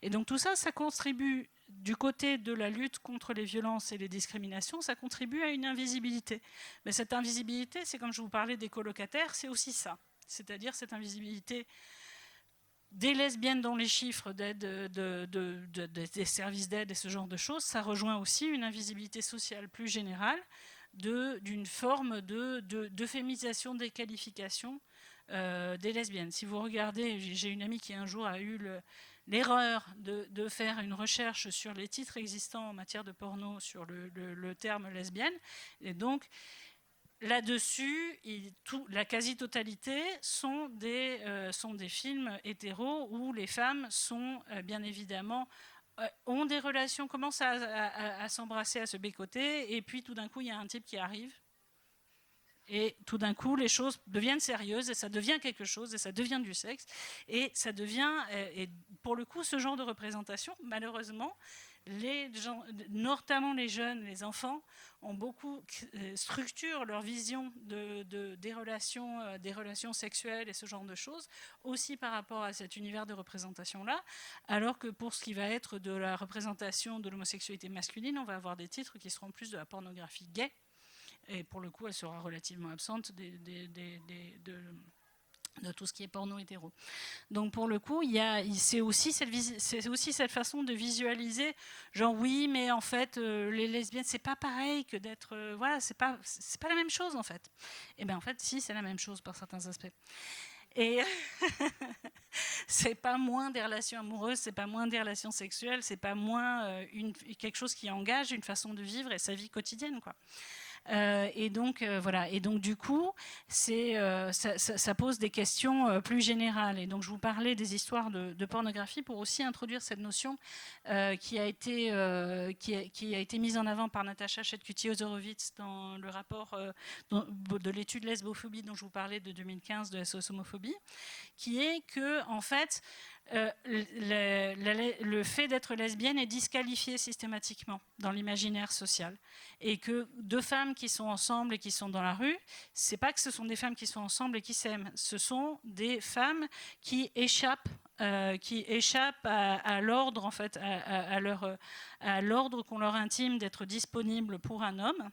Et donc, tout ça, ça contribue, du côté de la lutte contre les violences et les discriminations, ça contribue à une invisibilité. Mais cette invisibilité, c'est comme je vous parlais des colocataires, c'est aussi ça. C'est-à-dire cette invisibilité des lesbiennes dans les chiffres d'aide, des services d'aide et ce genre de choses, ça rejoint aussi une invisibilité sociale plus générale d'une forme d'euphémisation des qualifications des lesbiennes. Si vous regardez, j'ai une amie qui un jour a eu l'erreur de faire une recherche sur les titres existants en matière de porno sur le terme lesbienne, et donc là-dessus, la quasi-totalité sont des films hétéros où les femmes sont bien évidemment ont des relations, commencent à s'embrasser, à se bécoter, et puis tout d'un coup il y a un type qui arrive Et tout d'un coup, les choses deviennent sérieuses et ça devient quelque chose et ça devient du sexe. Et ça devient, et pour le coup, ce genre de représentation, malheureusement, les gens, notamment les jeunes, les enfants, ont beaucoup structurent leur vision des relations sexuelles et ce genre de choses, aussi par rapport à cet univers de représentation-là, alors que pour ce qui va être de la représentation de l'homosexualité masculine, on va avoir des titres qui seront plus de la pornographie gay, et pour le coup, elle sera relativement absente de tout ce qui est porno hétéro. Donc pour le coup, c'est aussi cette façon de visualiser, genre oui, mais en fait, les lesbiennes, c'est pas pareil que d'être, voilà, c'est pas la même chose en fait. Et bien en fait, si, c'est la même chose par certains aspects. Et c'est pas moins des relations amoureuses, c'est pas moins des relations sexuelles, c'est pas moins quelque chose qui engage une façon de vivre et sa vie quotidienne, quoi. Et donc voilà. Et donc du coup, ça pose des questions plus générales. Et donc je vous parlais des histoires de pornographie pour aussi introduire cette notion qui a été mise en avant par Natacha Chetcuti-Ozorowicz dans le rapport de l'étude lesbophobie dont je vous parlais de 2015 de SOS Homophobie, qui est que en fait le fait d'être lesbienne est disqualifié systématiquement dans l'imaginaire social, et que deux femmes qui sont ensemble et qui sont dans la rue, c'est pas que ce sont des femmes qui sont ensemble et qui s'aiment, ce sont des femmes qui échappent à l'ordre, en fait, à l'ordre qu'on leur intime d'être disponible pour un homme.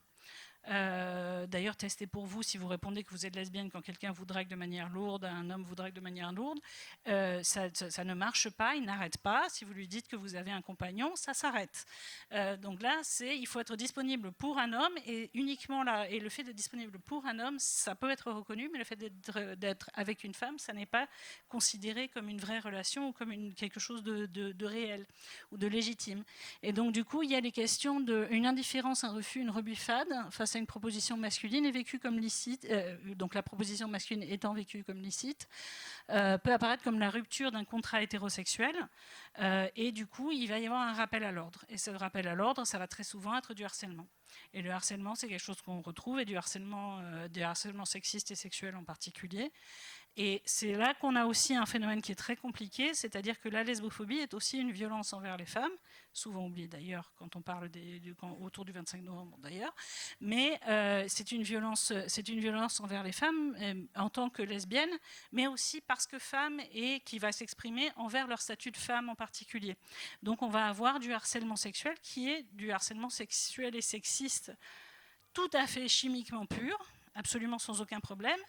D'ailleurs, testez pour vous si vous répondez que vous êtes lesbienne quand quelqu'un vous drague de manière lourde, un homme vous drague de manière lourde. Ça ne marche pas, il n'arrête pas. Si vous lui dites que vous avez un compagnon, ça s'arrête. Donc là, il faut être disponible pour un homme et uniquement là. Et le fait d'être disponible pour un homme, ça peut être reconnu, mais le fait d'être avec une femme, ça n'est pas considéré comme une vraie relation ou comme quelque chose de réel ou de légitime. Et donc du coup, il y a les questions d'une indifférence, un refus, une rebuffade face à une proposition masculine est vécue comme licite, donc la proposition masculine étant vécue comme licite, peut apparaître comme la rupture d'un contrat hétérosexuel, et du coup il va y avoir un rappel à l'ordre. Et ce rappel à l'ordre, ça va très souvent être du harcèlement. Et le harcèlement, c'est quelque chose qu'on retrouve, et du harcèlement sexiste et sexuel en particulier. Et c'est là qu'on a aussi un phénomène qui est très compliqué, c'est-à-dire que la lesbophobie est aussi une violence envers les femmes, souvent oubliée d'ailleurs quand on parle autour du 25 novembre d'ailleurs, mais c'est une violence envers les femmes en tant que lesbiennes, mais aussi parce que femmes, et qui va s'exprimer envers leur statut de femme en particulier. Donc on va avoir du harcèlement sexuel qui est du harcèlement sexuel et sexiste tout à fait chimiquement pur, absolument sans aucun problème,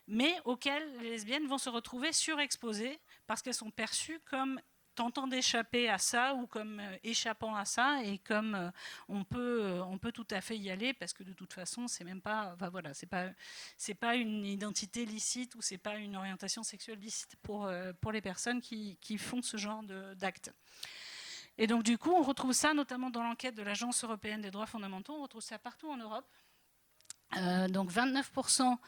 mais auxquelles les lesbiennes vont se retrouver surexposées parce qu'elles sont perçues comme tentant d'échapper à ça ou comme échappant à ça, et comme on peut tout à fait y aller parce que de toute façon c'est même pas, enfin voilà, c'est pas une identité licite ou c'est pas une orientation sexuelle licite pour les personnes qui font ce genre d'actes. Et donc du coup on retrouve ça notamment dans l'enquête de l'Agence européenne des droits fondamentaux, on retrouve ça partout en Europe. Donc 29%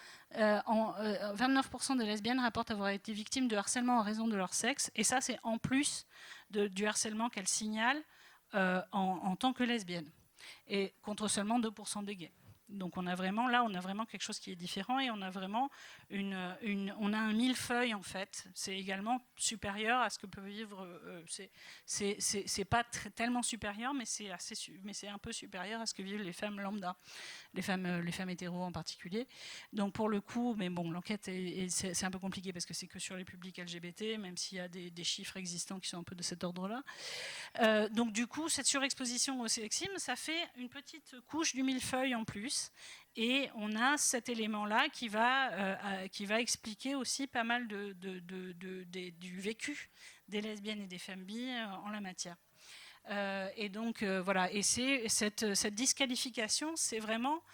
des lesbiennes rapportent avoir été victimes de harcèlement en raison de leur sexe, et ça c'est en plus du harcèlement qu'elles signalent en tant que lesbiennes, et contre seulement 2% des gays. Donc on a vraiment quelque chose qui est différent, et on a vraiment on a un millefeuille en fait. C'est également supérieur à ce que peut vivre. C'est pas tellement supérieur, mais c'est un peu supérieur à ce que vivent les femmes lambda, les femmes hétéros en particulier. Donc pour le coup, mais bon, l'enquête c'est un peu compliqué parce que c'est que sur les publics LGBT, même s'il y a des chiffres existants qui sont un peu de cet ordre-là. Donc du coup, cette surexposition au sexisme, ça fait une petite couche du millefeuille en plus, et on a cet élément-là qui va expliquer aussi pas mal du vécu des lesbiennes et des femmes bi en la matière. Et donc voilà, et c'est cette disqualification, c'est vraiment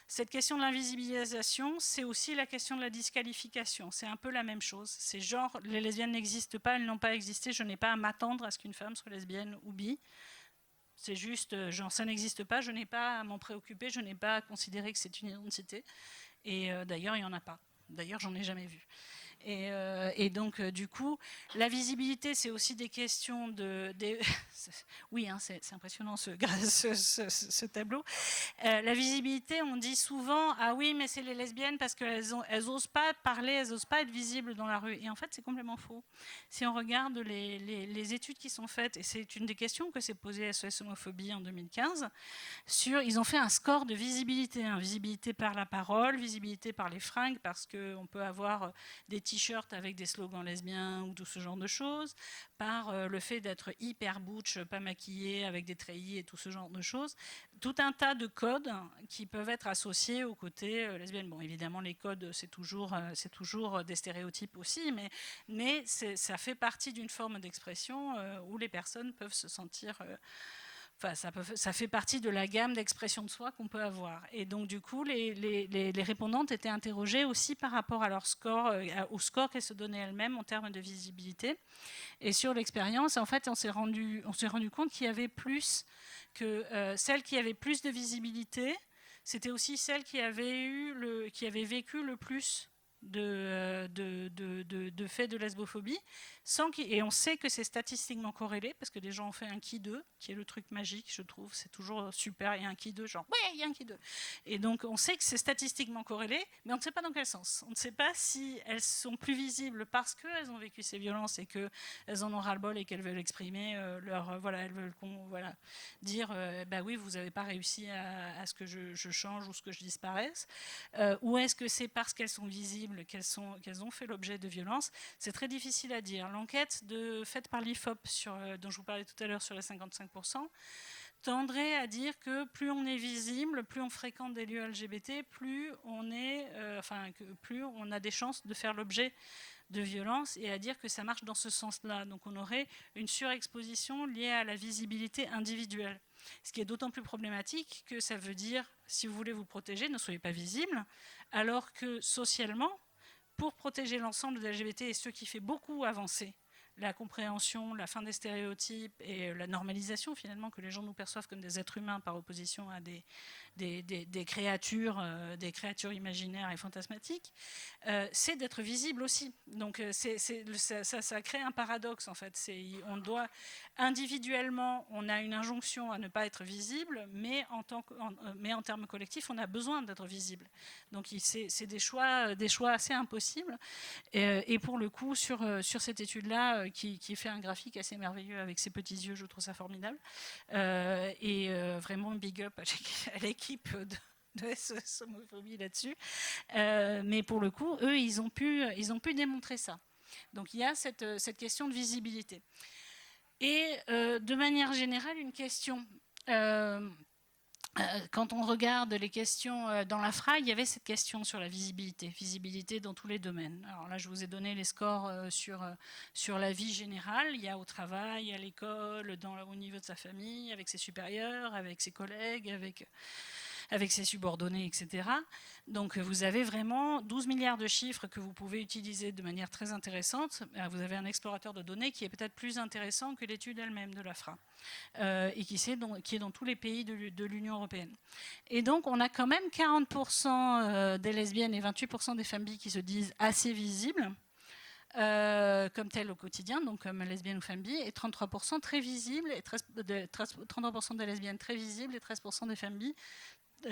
cette question de l'invisibilisation, c'est aussi la question de la disqualification. C'est un peu la même chose. C'est genre, les lesbiennes n'existent pas, elles n'ont pas existé, je n'ai pas à m'attendre à ce qu'une femme soit lesbienne ou bi. C'est juste, genre, ça n'existe pas, je n'ai pas à m'en préoccuper, je n'ai pas à considérer que c'est une identité. Et d'ailleurs, il n'y en a pas. D'ailleurs, j'en ai jamais vu. Et donc, du coup, la visibilité, c'est aussi des questions oui, hein, c'est impressionnant ce tableau. La visibilité, on dit souvent, ah oui, mais c'est les lesbiennes parce qu'elles osent pas parler, elles osent pas être visibles dans la rue. Et en fait, c'est complètement faux. Si on regarde les études qui sont faites, et c'est une des questions que s'est posée SOS Homophobie en 2015, ils ont fait un score de visibilité, hein, visibilité par la parole, visibilité par les fringues, parce qu'on peut avoir des t-shirts avec des slogans lesbiens ou tout ce genre de choses, par le fait d'être hyper butch, pas maquillé, avec des treillis et tout ce genre de choses. Tout un tas de codes qui peuvent être associés au côté lesbienne. Bon, évidemment, les codes, c'est toujours des stéréotypes aussi, mais ça fait partie d'une forme d'expression où les personnes peuvent se sentir... Enfin, ça fait partie de la gamme d'expression de soi qu'on peut avoir. Et donc, du coup, les répondantes étaient interrogées aussi par rapport à leur score, au score qu'elles se donnaient elles-mêmes en termes de visibilité. Et sur l'expérience, en fait, on s'est rendu compte qu'il y avait plus que celles qui avaient plus de visibilité, c'était aussi celles qui avaient vécu le plus de faits de lesbophobie, et on sait que c'est statistiquement corrélé, parce que des gens ont fait un qui d'eux, qui est le truc magique, je trouve, c'est toujours super, il y a un qui d'eux, genre, ouais, il y a un qui d'eux. Et donc, on sait que c'est statistiquement corrélé, mais on ne sait pas dans quel sens. On ne sait pas si elles sont plus visibles parce qu'elles ont vécu ces violences et qu'elles en ont ras-le-bol et qu'elles veulent exprimer elles veulent dire, bah oui, vous n'avez pas réussi à ce que je change ou ce que je disparaisse, ou est-ce que c'est parce qu'elles sont visibles qu'elles ont fait l'objet de violences? C'est très difficile à dire. L'enquête faite par l'IFOP, dont je vous parlais tout à l'heure sur les 55%, tendrait à dire que plus on est visible, plus on fréquente des lieux LGBT, plus on a des chances de faire l'objet de violences, et à dire que ça marche dans ce sens-là. Donc on aurait une surexposition liée à la visibilité individuelle. Ce qui est d'autant plus problématique que ça veut dire, si vous voulez vous protéger, ne soyez pas visible, alors que socialement, pour protéger l'ensemble des LGBT et ce qui fait beaucoup avancer la compréhension, la fin des stéréotypes et la normalisation finalement que les gens nous perçoivent comme des êtres humains par opposition à des créatures imaginaires et fantasmatiques, c'est d'être visible aussi. Donc ça crée un paradoxe en fait. On doit individuellement, on a une injonction à ne pas être visible, mais en termes collectifs, on a besoin d'être visible. Donc c'est des choix assez impossibles. Et pour le coup, sur cette étude-là, qui fait un graphique assez merveilleux avec ses petits yeux, je trouve ça formidable. Vraiment big up à l'équipe de SOS Homophobie là-dessus. Mais pour le coup, eux, ils ont pu démontrer ça. Donc il y a cette question de visibilité. Et de manière générale, une question... quand on regarde les questions dans la FRA, il y avait cette question sur la visibilité dans tous les domaines. Alors là, je vous ai donné les scores sur la vie générale. Il y a au travail, à l'école, au niveau de sa famille, avec ses supérieurs, avec ses collègues, avec ses subordonnés, etc. Donc vous avez vraiment 12 milliards de chiffres que vous pouvez utiliser de manière très intéressante. Vous avez un explorateur de données qui est peut-être plus intéressant que l'étude elle-même de l'AFRA, et qui est dans tous les pays de l'Union européenne. Et donc on a quand même 40% des lesbiennes et 28% des femmes bi qui se disent assez visibles, comme telles au quotidien, donc comme lesbiennes ou femmes bi, et 33% très visibles, et 33% des lesbiennes très visibles et 13% des femmes bi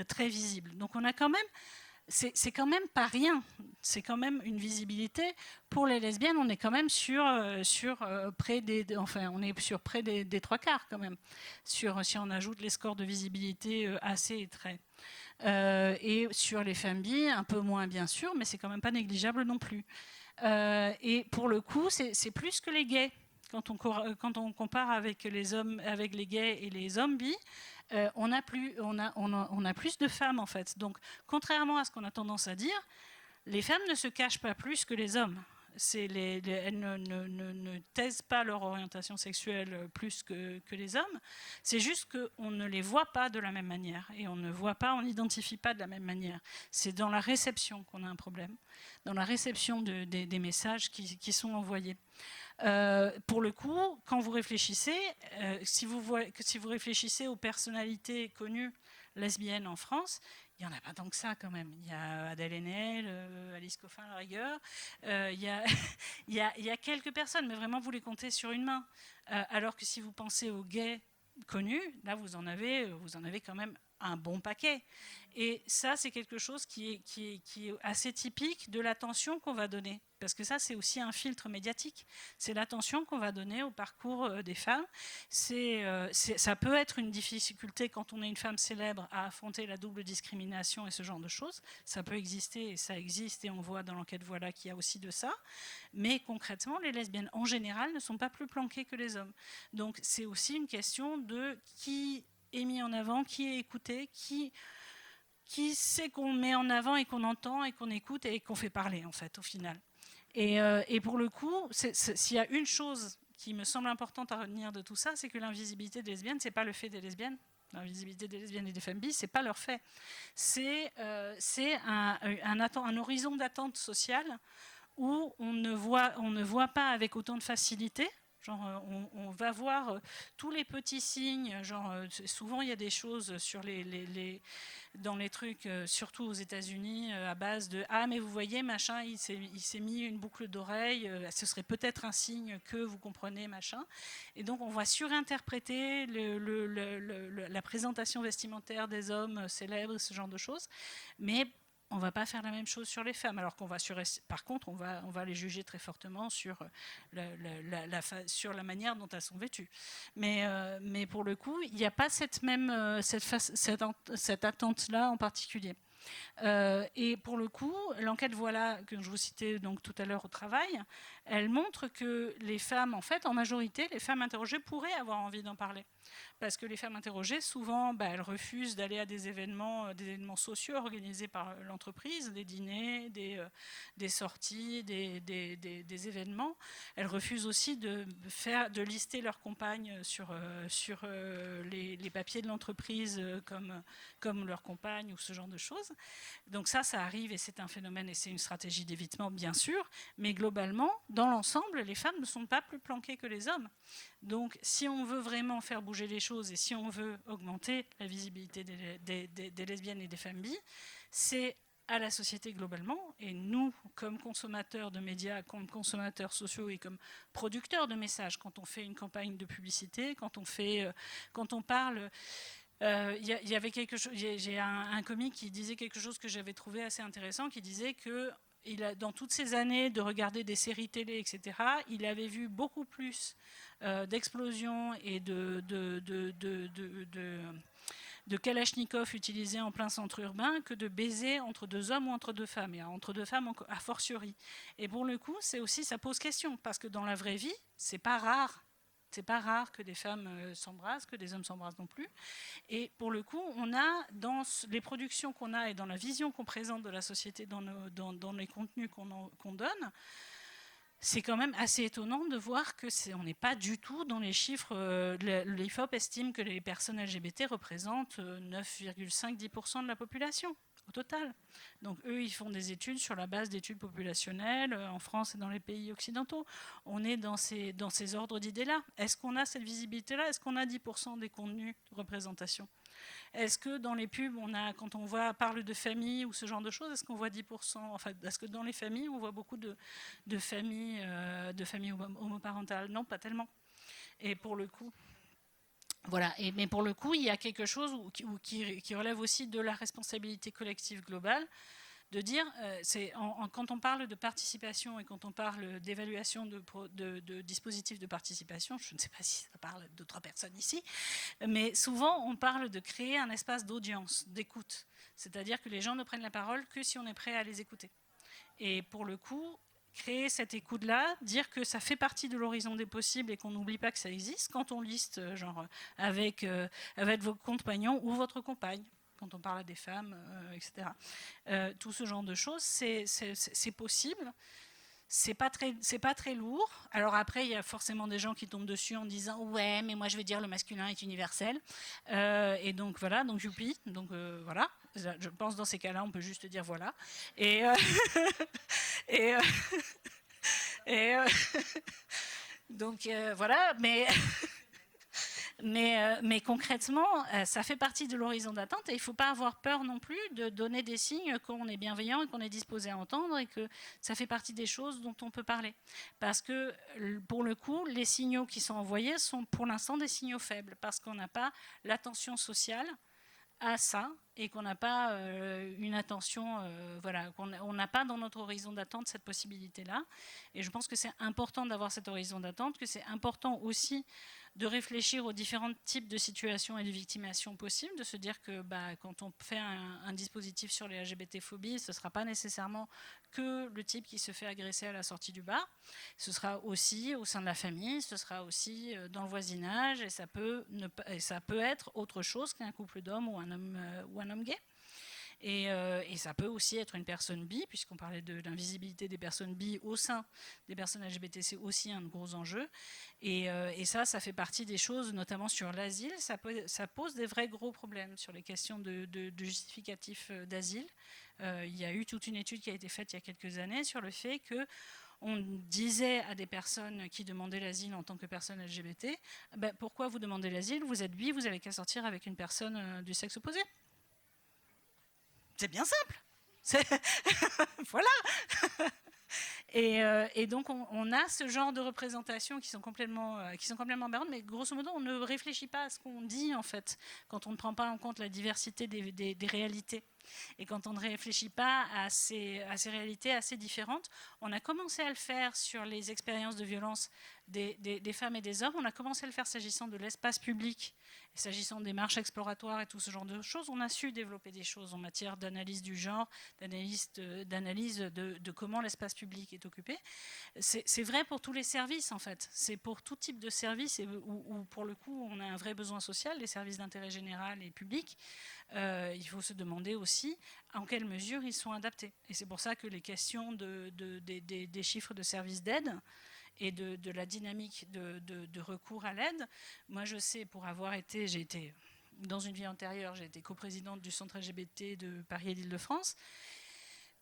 très visibles. Donc on a quand même, c'est quand même pas rien, c'est quand même une visibilité. Pour les lesbiennes, on est quand même sur près des trois quarts quand même, si on ajoute les scores de visibilité assez et très. Et sur les femmes bi, un peu moins bien sûr, mais c'est quand même pas négligeable non plus. Et pour le coup, c'est plus que les gays. Quand on compare avec les gays et les hommes bi, on a plus de femmes en fait. Donc, contrairement à ce qu'on a tendance à dire, les femmes ne se cachent pas plus que les hommes. Elles ne taisent pas leur orientation sexuelle plus que les hommes. C'est juste qu'on ne les voit pas de la même manière. Et on n'identifie pas de la même manière. C'est dans la réception qu'on a un problème. Dans la réception des messages qui sont envoyés. Pour le coup, quand vous réfléchissez, si vous réfléchissez aux personnalités connues lesbiennes en France, il n'y en a pas tant que ça quand même. Il y a Adèle Haenel, Alice Coffin à la rigueur. Il y a, il y a quelques personnes, mais vraiment vous les comptez sur une main. Alors que si vous pensez aux gays connus, là vous en avez quand même un bon paquet. Et ça, c'est quelque chose qui est assez typique de l'attention qu'on va donner. Parce que ça, c'est aussi un filtre médiatique. C'est l'attention qu'on va donner au parcours des femmes. Ça peut être une difficulté quand on est une femme célèbre à affronter la double discrimination et ce genre de choses. Ça peut exister et ça existe et on voit dans l'enquête Voilà qu'il y a aussi de ça. Mais concrètement, les lesbiennes en général ne sont pas plus planquées que les hommes. Donc c'est aussi une question de qui est mis en avant, qui est écouté, qui c'est qu'on met en avant et qu'on entend et qu'on écoute et qu'on fait parler en fait au final. Et pour le coup, s'il y a une chose qui me semble importante à retenir de tout ça, c'est que l'invisibilité des lesbiennes, c'est pas le fait des lesbiennes. L'invisibilité des lesbiennes et des femmes bis, c'est pas leur fait. C'est un horizon d'attente sociale où on ne voit pas avec autant de facilité. Genre, on va voir tous les petits signes. Genre, souvent, il y a des choses sur dans les trucs, surtout aux États-Unis, à base de ah mais vous voyez machin, il s'est mis une boucle d'oreille. Ce serait peut-être un signe que vous comprenez machin. Et donc, on va surinterpréter la présentation vestimentaire des hommes célèbres, ce genre de choses. Mais on ne va pas faire la même chose sur les femmes, alors par contre, on va les juger très fortement sur la manière dont elles sont vêtues. Mais pour le coup, il n'y a pas cette attente-là en particulier. Et pour le coup, l'enquête Voilà, que je vous citais donc tout à l'heure au travail, elle montre que les femmes, en fait, en majorité, les femmes interrogées pourraient avoir envie d'en parler. Parce que les femmes interrogées, souvent, elles refusent d'aller à des événements sociaux organisés par l'entreprise, des dîners, des sorties, des événements. Elles refusent aussi de lister leurs compagnes sur les papiers de l'entreprise comme leurs compagnes ou ce genre de choses. Donc ça arrive et c'est un phénomène et c'est une stratégie d'évitement, bien sûr. Mais globalement, dans l'ensemble, les femmes ne sont pas plus planquées que les hommes. Donc, si on veut vraiment faire bouger les choses et si on veut augmenter la visibilité des lesbiennes et des femmes bi, c'est à la société globalement, et nous, comme consommateurs de médias, comme consommateurs sociaux et comme producteurs de messages, quand on fait une campagne de publicité, quand on parle... y avait quelque chose, j'ai un comique qui disait quelque chose que j'avais trouvé assez intéressant, qui disait que dans toutes ces années de regarder des séries télé, etc., il avait vu beaucoup plus d'explosions et de Kalachnikov utilisés en plein centre urbain que de baisers entre deux hommes ou entre deux femmes, et entre deux femmes a fortiori. Et pour le coup, ça pose question, parce que dans la vraie vie, c'est pas rare. C'est pas rare que des femmes s'embrassent, que des hommes s'embrassent non plus. Et pour le coup, on a dans les productions qu'on a et dans la vision qu'on présente de la société, dans les contenus qu'on donne, c'est quand même assez étonnant de voir qu'on n'est pas du tout dans les chiffres. L'IFOP estime que les personnes LGBT représentent 9,5-10% de la population au total. Donc eux, ils font des études sur la base d'études populationnelles en France et dans les pays occidentaux. On est dans ces ordres d'idées-là. Est-ce qu'on a cette visibilité-là? Est-ce qu'on a 10% des contenus de représentation? Est-ce que dans les pubs, quand on parle de famille ou ce genre de choses, est-ce qu'on voit 10%? Enfin, est-ce que dans les familles, on voit beaucoup de familles homoparentales? Non, pas tellement. Et pour le coup... Voilà, mais pour le coup, il y a quelque chose qui relève aussi de la responsabilité collective globale, de dire, quand on parle de participation et quand on parle d'évaluation de dispositifs de participation, je ne sais pas si ça parle de 3 personnes ici, mais souvent on parle de créer un espace d'audience, d'écoute, c'est-à-dire que les gens ne prennent la parole que si on est prêt à les écouter. Et pour le coup, créer cette écoute-là, dire que ça fait partie de l'horizon des possibles et qu'on n'oublie pas que ça existe quand on liste avec vos compagnons ou votre compagne, quand on parle à des femmes, etc. Tout ce genre de choses, c'est possible. C'est pas très lourd. Alors après, il y a forcément des gens qui tombent dessus en disant ouais, mais moi je vais dire le masculin est universel. Et donc voilà, donc youpi, donc voilà. Je pense dans ces cas-là, on peut juste dire voilà. Et donc voilà, mais Mais concrètement, ça fait partie de l'horizon d'attente et il ne faut pas avoir peur non plus de donner des signes qu'on est bienveillant et qu'on est disposé à entendre et que ça fait partie des choses dont on peut parler. Parce que pour le coup, les signaux qui sont envoyés sont pour l'instant des signaux faibles parce qu'on n'a pas l'attention sociale à ça et qu'on n'a pas une attention, voilà, qu'on n'a pas dans notre horizon d'attente cette possibilité-là. Et je pense que c'est important d'avoir cet horizon d'attente, que c'est important aussi de réfléchir aux différents types de situations et de victimations possibles, de se dire que quand on fait un dispositif sur les LGBT-phobies, ce ne sera pas nécessairement que le type qui se fait agresser à la sortie du bar, ce sera aussi au sein de la famille, ce sera aussi dans le voisinage, et ça peut être autre chose qu'un couple d'hommes ou un homme gay. Et ça peut aussi être une personne bi, puisqu'on parlait de l'invisibilité des personnes bi au sein des personnes LGBT, c'est aussi un gros enjeu. Et ça fait partie des choses, notamment sur l'asile, ça pose des vrais gros problèmes sur les questions de justificatifs d'asile. Il y a eu toute une étude qui a été faite il y a quelques années sur le fait que on disait à des personnes qui demandaient l'asile en tant que personnes LGBT, pourquoi vous demandez l'asile? Vous êtes bi, vous n'avez qu'à sortir avec une personne du sexe opposé. C'est bien simple. Voilà. Et donc on a ce genre de représentations qui sont complètement aberrantes, mais grosso modo on ne réfléchit pas à ce qu'on dit en fait quand on ne prend pas en compte la diversité des réalités. Et quand on ne réfléchit pas à ces réalités assez différentes, on a commencé à le faire sur les expériences de violence des femmes et des hommes, on a commencé à le faire s'agissant de l'espace public, s'agissant des marches exploratoires et tout ce genre de choses. On a su développer des choses en matière d'analyse du genre, d'analyse de comment l'espace public est occupé. C'est vrai pour tous les services en fait, c'est pour tout type de service où pour le coup on a un vrai besoin social, les services d'intérêt général et public. Il faut se demander aussi en quelle mesure ils sont adaptés. Et c'est pour ça que les questions des chiffres de services d'aide et de la dynamique de recours à l'aide, moi je sais pour avoir été, j'ai été dans une vie antérieure, j'ai été coprésidente du centre LGBT de Paris et d'Île-de-France.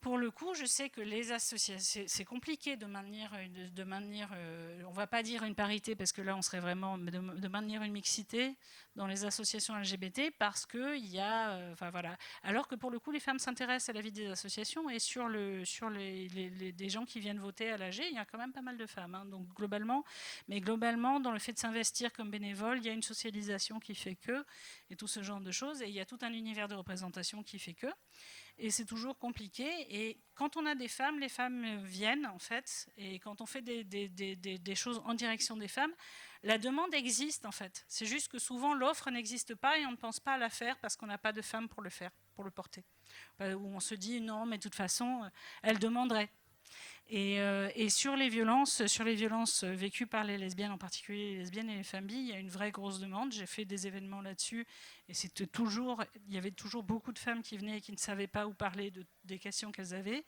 Pour le coup, je sais que les associations, c'est compliqué de maintenir, on ne va pas dire une parité parce que là on serait vraiment, de maintenir une mixité dans les associations LGBT parce qu'il y a, voilà. Alors que pour le coup, les femmes s'intéressent à la vie des associations et sur des gens qui viennent voter à l'AG, il y a quand même pas mal de femmes. Hein, donc globalement, dans le fait de s'investir comme bénévole, il y a une socialisation qui fait que, et tout ce genre de choses, et il y a tout un univers de représentation qui fait que. Et c'est toujours compliqué. Et quand on a des femmes, les femmes viennent en fait. Et quand on fait des choses en direction des femmes, la demande existe en fait. C'est juste que souvent l'offre n'existe pas et on ne pense pas à la faire parce qu'on n'a pas de femmes pour le faire, pour le porter. Où on se dit non, mais de toute façon, elle demanderait. Et sur les violences vécues par les lesbiennes, en particulier les lesbiennes et les femmes bi, il y a une vraie grosse demande. J'ai fait des événements là-dessus et il y avait toujours beaucoup de femmes qui venaient et qui ne savaient pas où parler des questions qu'elles avaient.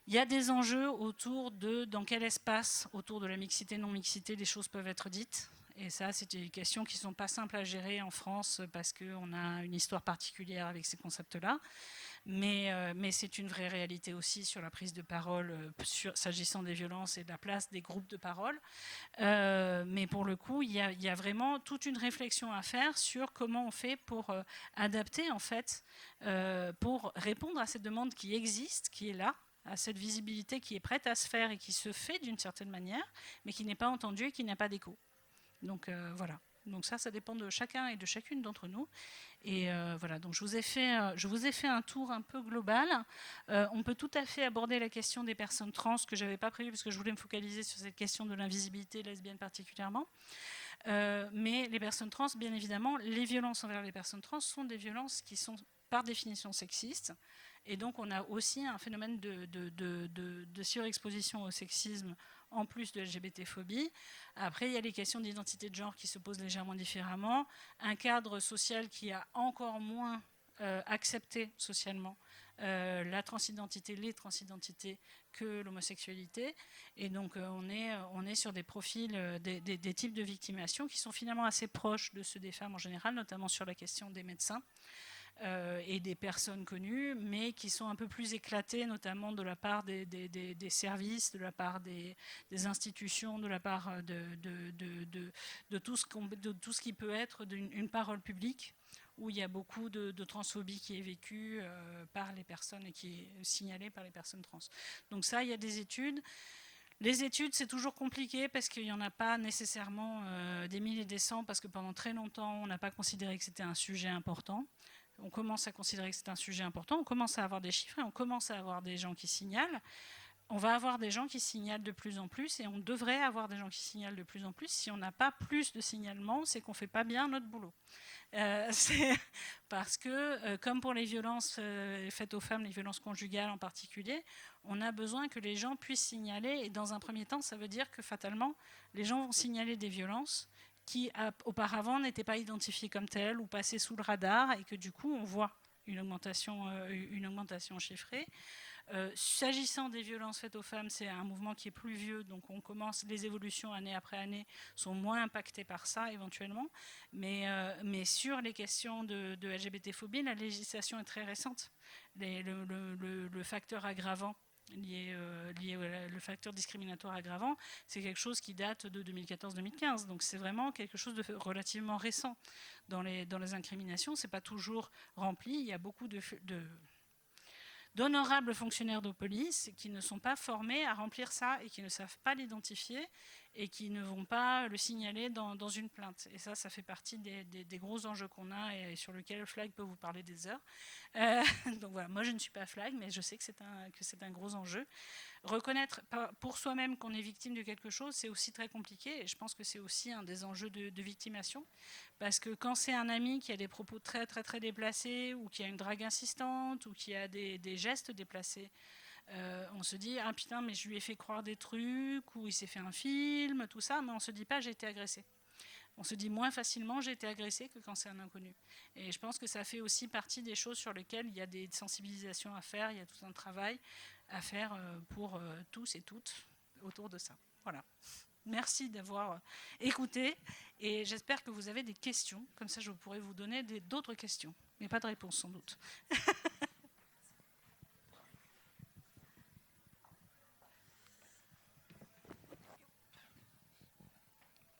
Il y a des enjeux autour de dans quel espace, autour de la mixité, non-mixité, les choses peuvent être dites. Et ça, c'est des questions qui ne sont pas simples à gérer en France parce qu'on a une histoire particulière avec ces concepts-là. Mais c'est une vraie réalité aussi sur la prise de parole s'agissant des violences et de la place des groupes de parole. Mais pour le coup, il y a vraiment toute une réflexion à faire sur comment on fait pour adapter, en fait, pour répondre à cette demande qui existe, qui est là, à cette visibilité qui est prête à se faire et qui se fait d'une certaine manière, mais qui n'est pas entendue et qui n'a pas d'écho. Donc voilà. Donc ça dépend de chacun et de chacune d'entre nous. Et voilà, donc je vous ai fait un tour un peu global. On peut tout à fait aborder la question des personnes trans, que je n'avais pas prévu parce que je voulais me focaliser sur cette question de l'invisibilité lesbienne particulièrement. Mais les personnes trans, bien évidemment, les violences envers les personnes trans sont des violences qui sont par définition sexistes. Et donc on a aussi un phénomène de surexposition au sexisme en plus de LGBT-phobie. Après, il y a les questions d'identité de genre qui se posent légèrement différemment. Un cadre social qui a encore moins accepté socialement la transidentité, les transidentités que l'homosexualité. Et donc, on est sur des profils, des types de victimation qui sont finalement assez proches de ceux des femmes en général, notamment sur la question des médecins. et des personnes connues, mais qui sont un peu plus éclatées, notamment de la part des services, de la part des institutions, de la part de tout ce qui peut être une parole publique, où il y a beaucoup de transphobie qui est vécue par les personnes et qui est signalée par les personnes trans. Donc ça, il y a des études. Les études, c'est toujours compliqué parce qu'il n'y en a pas nécessairement des mille et des cents, parce que pendant très longtemps, on n'a pas considéré que c'était un sujet important. On commence à considérer que c'est un sujet important, on commence à avoir des chiffres et on commence à avoir des gens qui signalent. On va avoir des gens qui signalent de plus en plus et on devrait avoir des gens qui signalent de plus en plus. Si on n'a pas plus de signalements, c'est qu'on ne fait pas bien notre boulot. C'est parce que, comme pour les violences faites aux femmes, les violences conjugales en particulier, on a besoin que les gens puissent signaler. Et dans un premier temps, ça veut dire que fatalement, les gens vont signaler des violences qui auparavant n'étaient pas identifiées comme telles ou passées sous le radar, et que du coup, on voit une augmentation chiffrée. S'agissant des violences faites aux femmes, c'est un mouvement qui est plus vieux, donc les évolutions année après année sont moins impactées par ça éventuellement, mais sur les questions de LGBT-phobie, la législation est très récente. Le facteur aggravant lié le facteur discriminatoire aggravant, c'est quelque chose qui date de 2014-2015, donc c'est vraiment quelque chose de relativement récent. Dans les incriminations, c'est pas toujours rempli, il y a beaucoup d'honorables fonctionnaires de police qui ne sont pas formés à remplir ça et qui ne savent pas l'identifier et qui ne vont pas le signaler dans une plainte. Et ça fait partie des gros enjeux qu'on a et sur lesquels Flag peut vous parler des heures. Donc voilà, moi je ne suis pas Flag, mais je sais que c'est un gros enjeu. Reconnaître pour soi-même qu'on est victime de quelque chose, c'est aussi très compliqué, et je pense que c'est aussi un des enjeux de victimation, parce que quand c'est un ami qui a des propos très très très déplacés, ou qui a une drague insistante, ou qui a des gestes déplacés, on se dit ah putain, mais je lui ai fait croire des trucs, ou il s'est fait un film, tout ça, mais on se dit pas j'ai été agressé. On se dit moins facilement j'ai été agressé que quand c'est un inconnu. Et je pense que ça fait aussi partie des choses sur lesquelles il y a des sensibilisations à faire, il y a tout un travail à faire pour tous et toutes autour de ça. Voilà. Merci d'avoir écouté et j'espère que vous avez des questions. Comme ça, je pourrai vous donner d'autres questions, mais pas de réponse sans doute.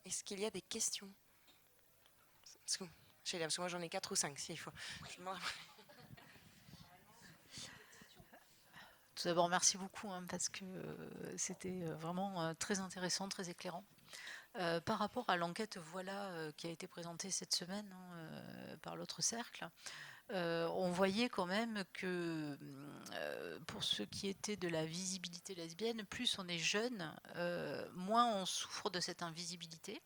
Est-ce qu'il y a des questions? Parce que moi j'en ai 4 ou 5 s'il faut. Tout d'abord, merci beaucoup parce que c'était vraiment très intéressant, très éclairant. Par rapport à l'enquête Voilà qui a été présentée cette semaine par l'autre cercle, on voyait quand même que pour ce qui était de la visibilité lesbienne, plus on est jeune, moins on souffre de cette invisibilité,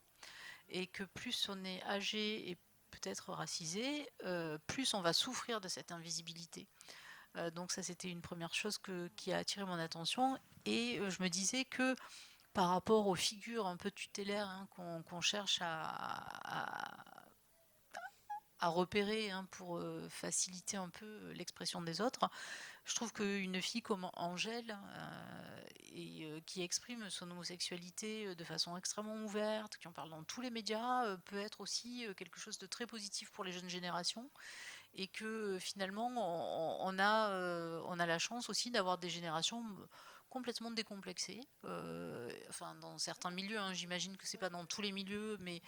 et que plus on est âgé et peut-être racisé, plus on va souffrir de cette invisibilité. Donc ça, c'était une première chose qui a attiré mon attention. Et je me disais que par rapport aux figures un peu tutélaires qu'on cherche à repérer pour faciliter un peu l'expression des autres, je trouve qu'une fille comme Angèle, qui exprime son homosexualité de façon extrêmement ouverte, qui en parle dans tous les médias, peut être aussi quelque chose de très positif pour les jeunes générations. Et que finalement on a la chance aussi d'avoir des générations complètement décomplexées, enfin dans certains milieux, j'imagine que c'est pas dans tous les milieux, mais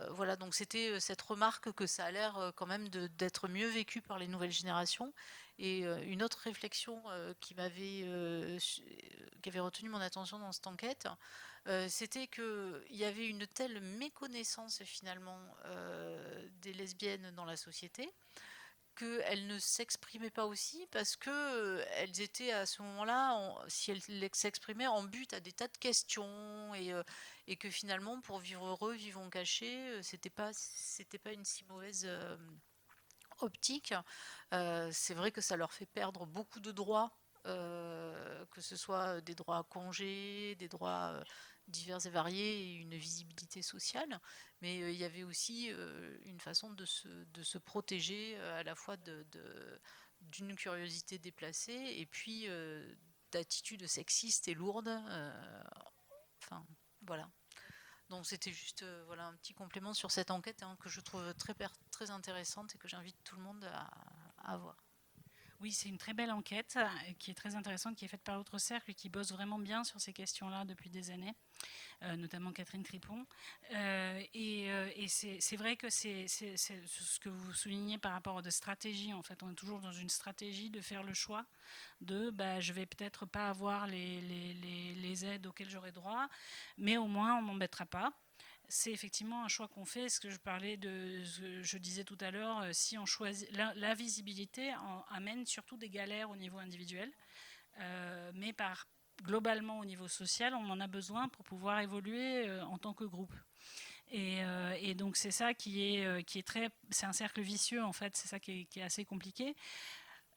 voilà, donc c'était cette remarque que ça a l'air quand même d'être mieux vécu par les nouvelles générations. Et une autre réflexion qui avait retenu mon attention dans cette enquête, c'était qu'il y avait une telle méconnaissance finalement des lesbiennes dans la société, qu'elles ne s'exprimaient pas aussi parce que elles étaient à ce moment-là, si elles s'exprimaient, en but à des tas de questions, et que finalement, pour vivre heureux, vivons cachés, c'était pas une si mauvaise optique. C'est vrai que ça leur fait perdre beaucoup de droits, que ce soit des droits à congé, des droits divers et variés, et une visibilité sociale, mais il y avait aussi une façon de se protéger à la fois d'une curiosité déplacée, et puis d'attitudes sexistes et lourdes. Enfin, voilà. Donc c'était juste voilà, un petit complément sur cette enquête que je trouve très intéressante et que j'invite tout le monde à voir. Oui, c'est une très belle enquête qui est très intéressante, qui est faite par l'autre cercle et qui bosse vraiment bien sur ces questions-là depuis des années, notamment Catherine Tripon. Et c'est vrai que c'est ce que vous soulignez par rapport à des stratégies. En fait, on est toujours dans une stratégie de faire le choix de je vais peut-être pas avoir les aides auxquelles j'aurai droit, mais au moins on m'embêtera pas. C'est effectivement un choix qu'on fait. Ce que je disais tout à l'heure, si on choisit la visibilité amène surtout des galères au niveau individuel, mais globalement au niveau social, on en a besoin pour pouvoir évoluer en tant que groupe. Et donc c'est ça qui est c'est un cercle vicieux en fait. C'est ça qui est assez compliqué.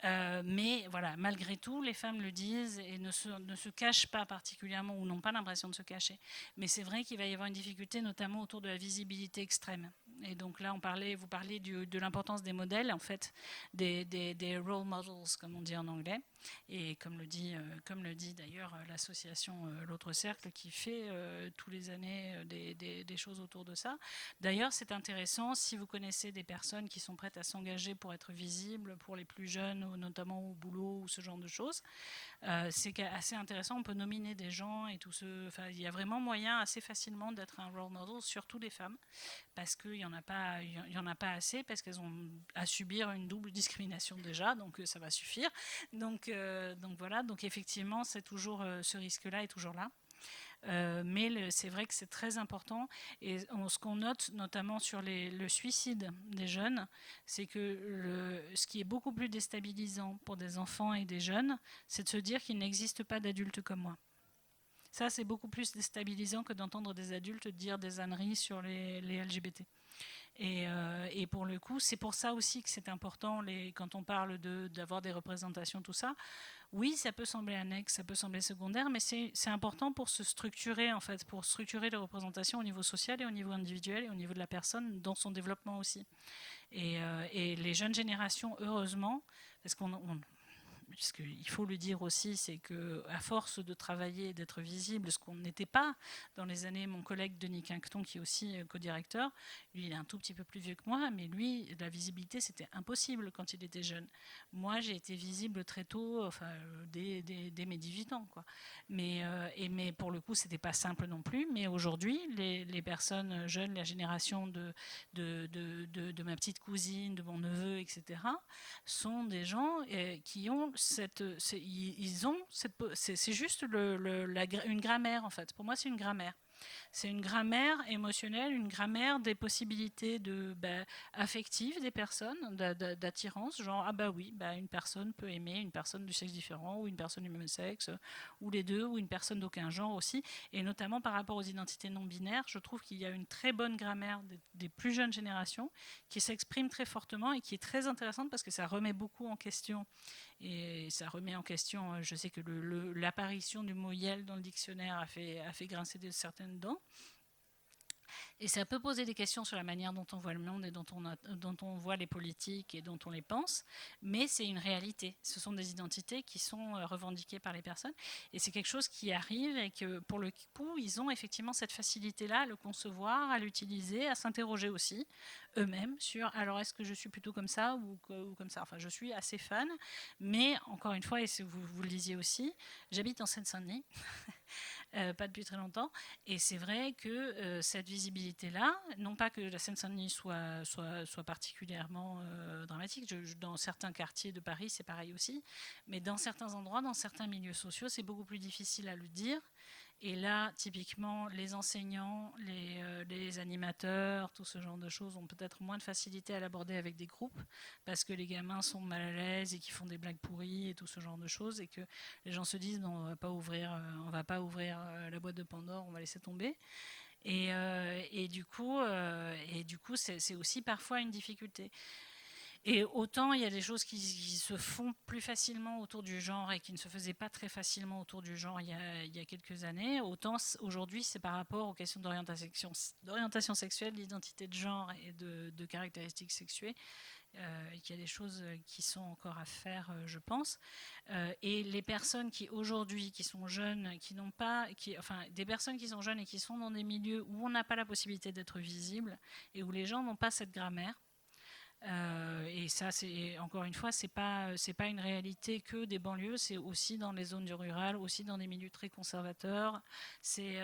Mais voilà, malgré tout, les femmes le disent et ne se cachent pas particulièrement ou n'ont pas l'impression de se cacher. Mais c'est vrai qu'il va y avoir une difficulté, notamment autour de la visibilité extrême. Et donc là, vous parliez de l'importance des modèles, en fait, des role models, comme on dit en anglais. Et comme le dit d'ailleurs l'association L'autre Cercle, qui fait tous les années des choses autour de ça. D'ailleurs, c'est intéressant si vous connaissez des personnes qui sont prêtes à s'engager pour être visibles, pour les plus jeunes, notamment au boulot ou ce genre de choses. C'est assez intéressant, on peut nominer des gens et tout il y a vraiment moyen assez facilement d'être un role model, surtout les femmes, parce qu'il n'y en a pas assez, parce qu'elles ont à subir une double discrimination déjà, donc ça va suffire. Donc voilà, donc effectivement, c'est toujours ce risque-là est toujours là. Mais c'est vrai que c'est très important. Et ce qu'on note, notamment sur le suicide des jeunes, c'est que ce qui est beaucoup plus déstabilisant pour des enfants et des jeunes, c'est de se dire qu'il n'existe pas d'adultes comme moi. Ça, c'est beaucoup plus déstabilisant que d'entendre des adultes dire des âneries sur les LGBT. Et pour le coup, c'est pour ça aussi que c'est important quand on parle d'avoir des représentations, tout ça. Oui, ça peut sembler annexe, ça peut sembler secondaire, mais c'est important pour se structurer, en fait, pour structurer les représentations au niveau social et au niveau individuel et au niveau de la personne dans son développement aussi. Et les jeunes générations, heureusement, parce qu'il faut le dire aussi, c'est qu'à force de travailler et d'être visible, ce qu'on n'était pas dans les années, mon collègue Denis Quincton, qui est aussi co-directeur, lui il est un tout petit peu plus vieux que moi, mais lui, la visibilité c'était impossible quand il était jeune. Moi j'ai été visible très tôt, enfin dès mes 18 ans, quoi. Mais pour le coup c'était pas simple non plus, mais aujourd'hui les personnes jeunes, la génération de ma petite cousine, de mon neveu, etc., sont des gens qui ont c'est juste une grammaire en fait. Pour moi, c'est une grammaire. C'est une grammaire émotionnelle, une grammaire des possibilités affectives des personnes, d'attirance, genre ah bah oui, une personne peut aimer une personne du sexe différent ou une personne du même sexe, ou les deux, ou une personne d'aucun genre aussi. Et notamment par rapport aux identités non binaires, je trouve qu'il y a une très bonne grammaire des plus jeunes générations qui s'exprime très fortement et qui est très intéressante parce que ça remet beaucoup en question. Et ça remet en question, je sais que l'apparition du mot Yel dans le dictionnaire a fait grincer certaines dents. Et ça peut poser des questions sur la manière dont on voit le monde et dont on voit les politiques et dont on les pense, mais c'est une réalité. Ce sont des identités qui sont revendiquées par les personnes et c'est quelque chose qui arrive et que pour le coup, ils ont effectivement cette facilité-là à le concevoir, à l'utiliser, à s'interroger aussi eux-mêmes sur alors est-ce que je suis plutôt comme ça ou comme ça. Enfin, je suis assez fan, mais encore une fois, et vous le disiez aussi, j'habite en Seine-Saint-Denis. Pas depuis très longtemps. Et c'est vrai que cette visibilité-là, non pas que la Seine-Saint-Denis soit particulièrement dramatique, dans certains quartiers de Paris, c'est pareil aussi, mais dans certains endroits, dans certains milieux sociaux, c'est beaucoup plus difficile à le dire. Et là, typiquement, les enseignants, les animateurs, tout ce genre de choses ont peut-être moins de facilité à l'aborder avec des groupes parce que les gamins sont mal à l'aise et qu'ils font des blagues pourries et tout ce genre de choses et que les gens se disent non, on va pas ouvrir la boîte de Pandore, on va laisser tomber. Et du coup, c'est aussi parfois une difficulté. Et autant il y a des choses qui se font plus facilement autour du genre et qui ne se faisaient pas très facilement autour du genre il y a quelques années, autant aujourd'hui c'est par rapport aux questions d'orientation sexuelle, d'identité de genre et de caractéristiques sexuées. Qu'il y a des choses qui sont encore à faire, je pense. Et les personnes qui aujourd'hui, qui sont jeunes, des personnes qui sont jeunes et qui sont dans des milieux où on n'a pas la possibilité d'être visible et où les gens n'ont pas cette grammaire. Et ça, c'est encore une fois, c'est pas une réalité que des banlieues, c'est aussi dans les zones du rural, aussi dans des milieux très conservateurs. C'est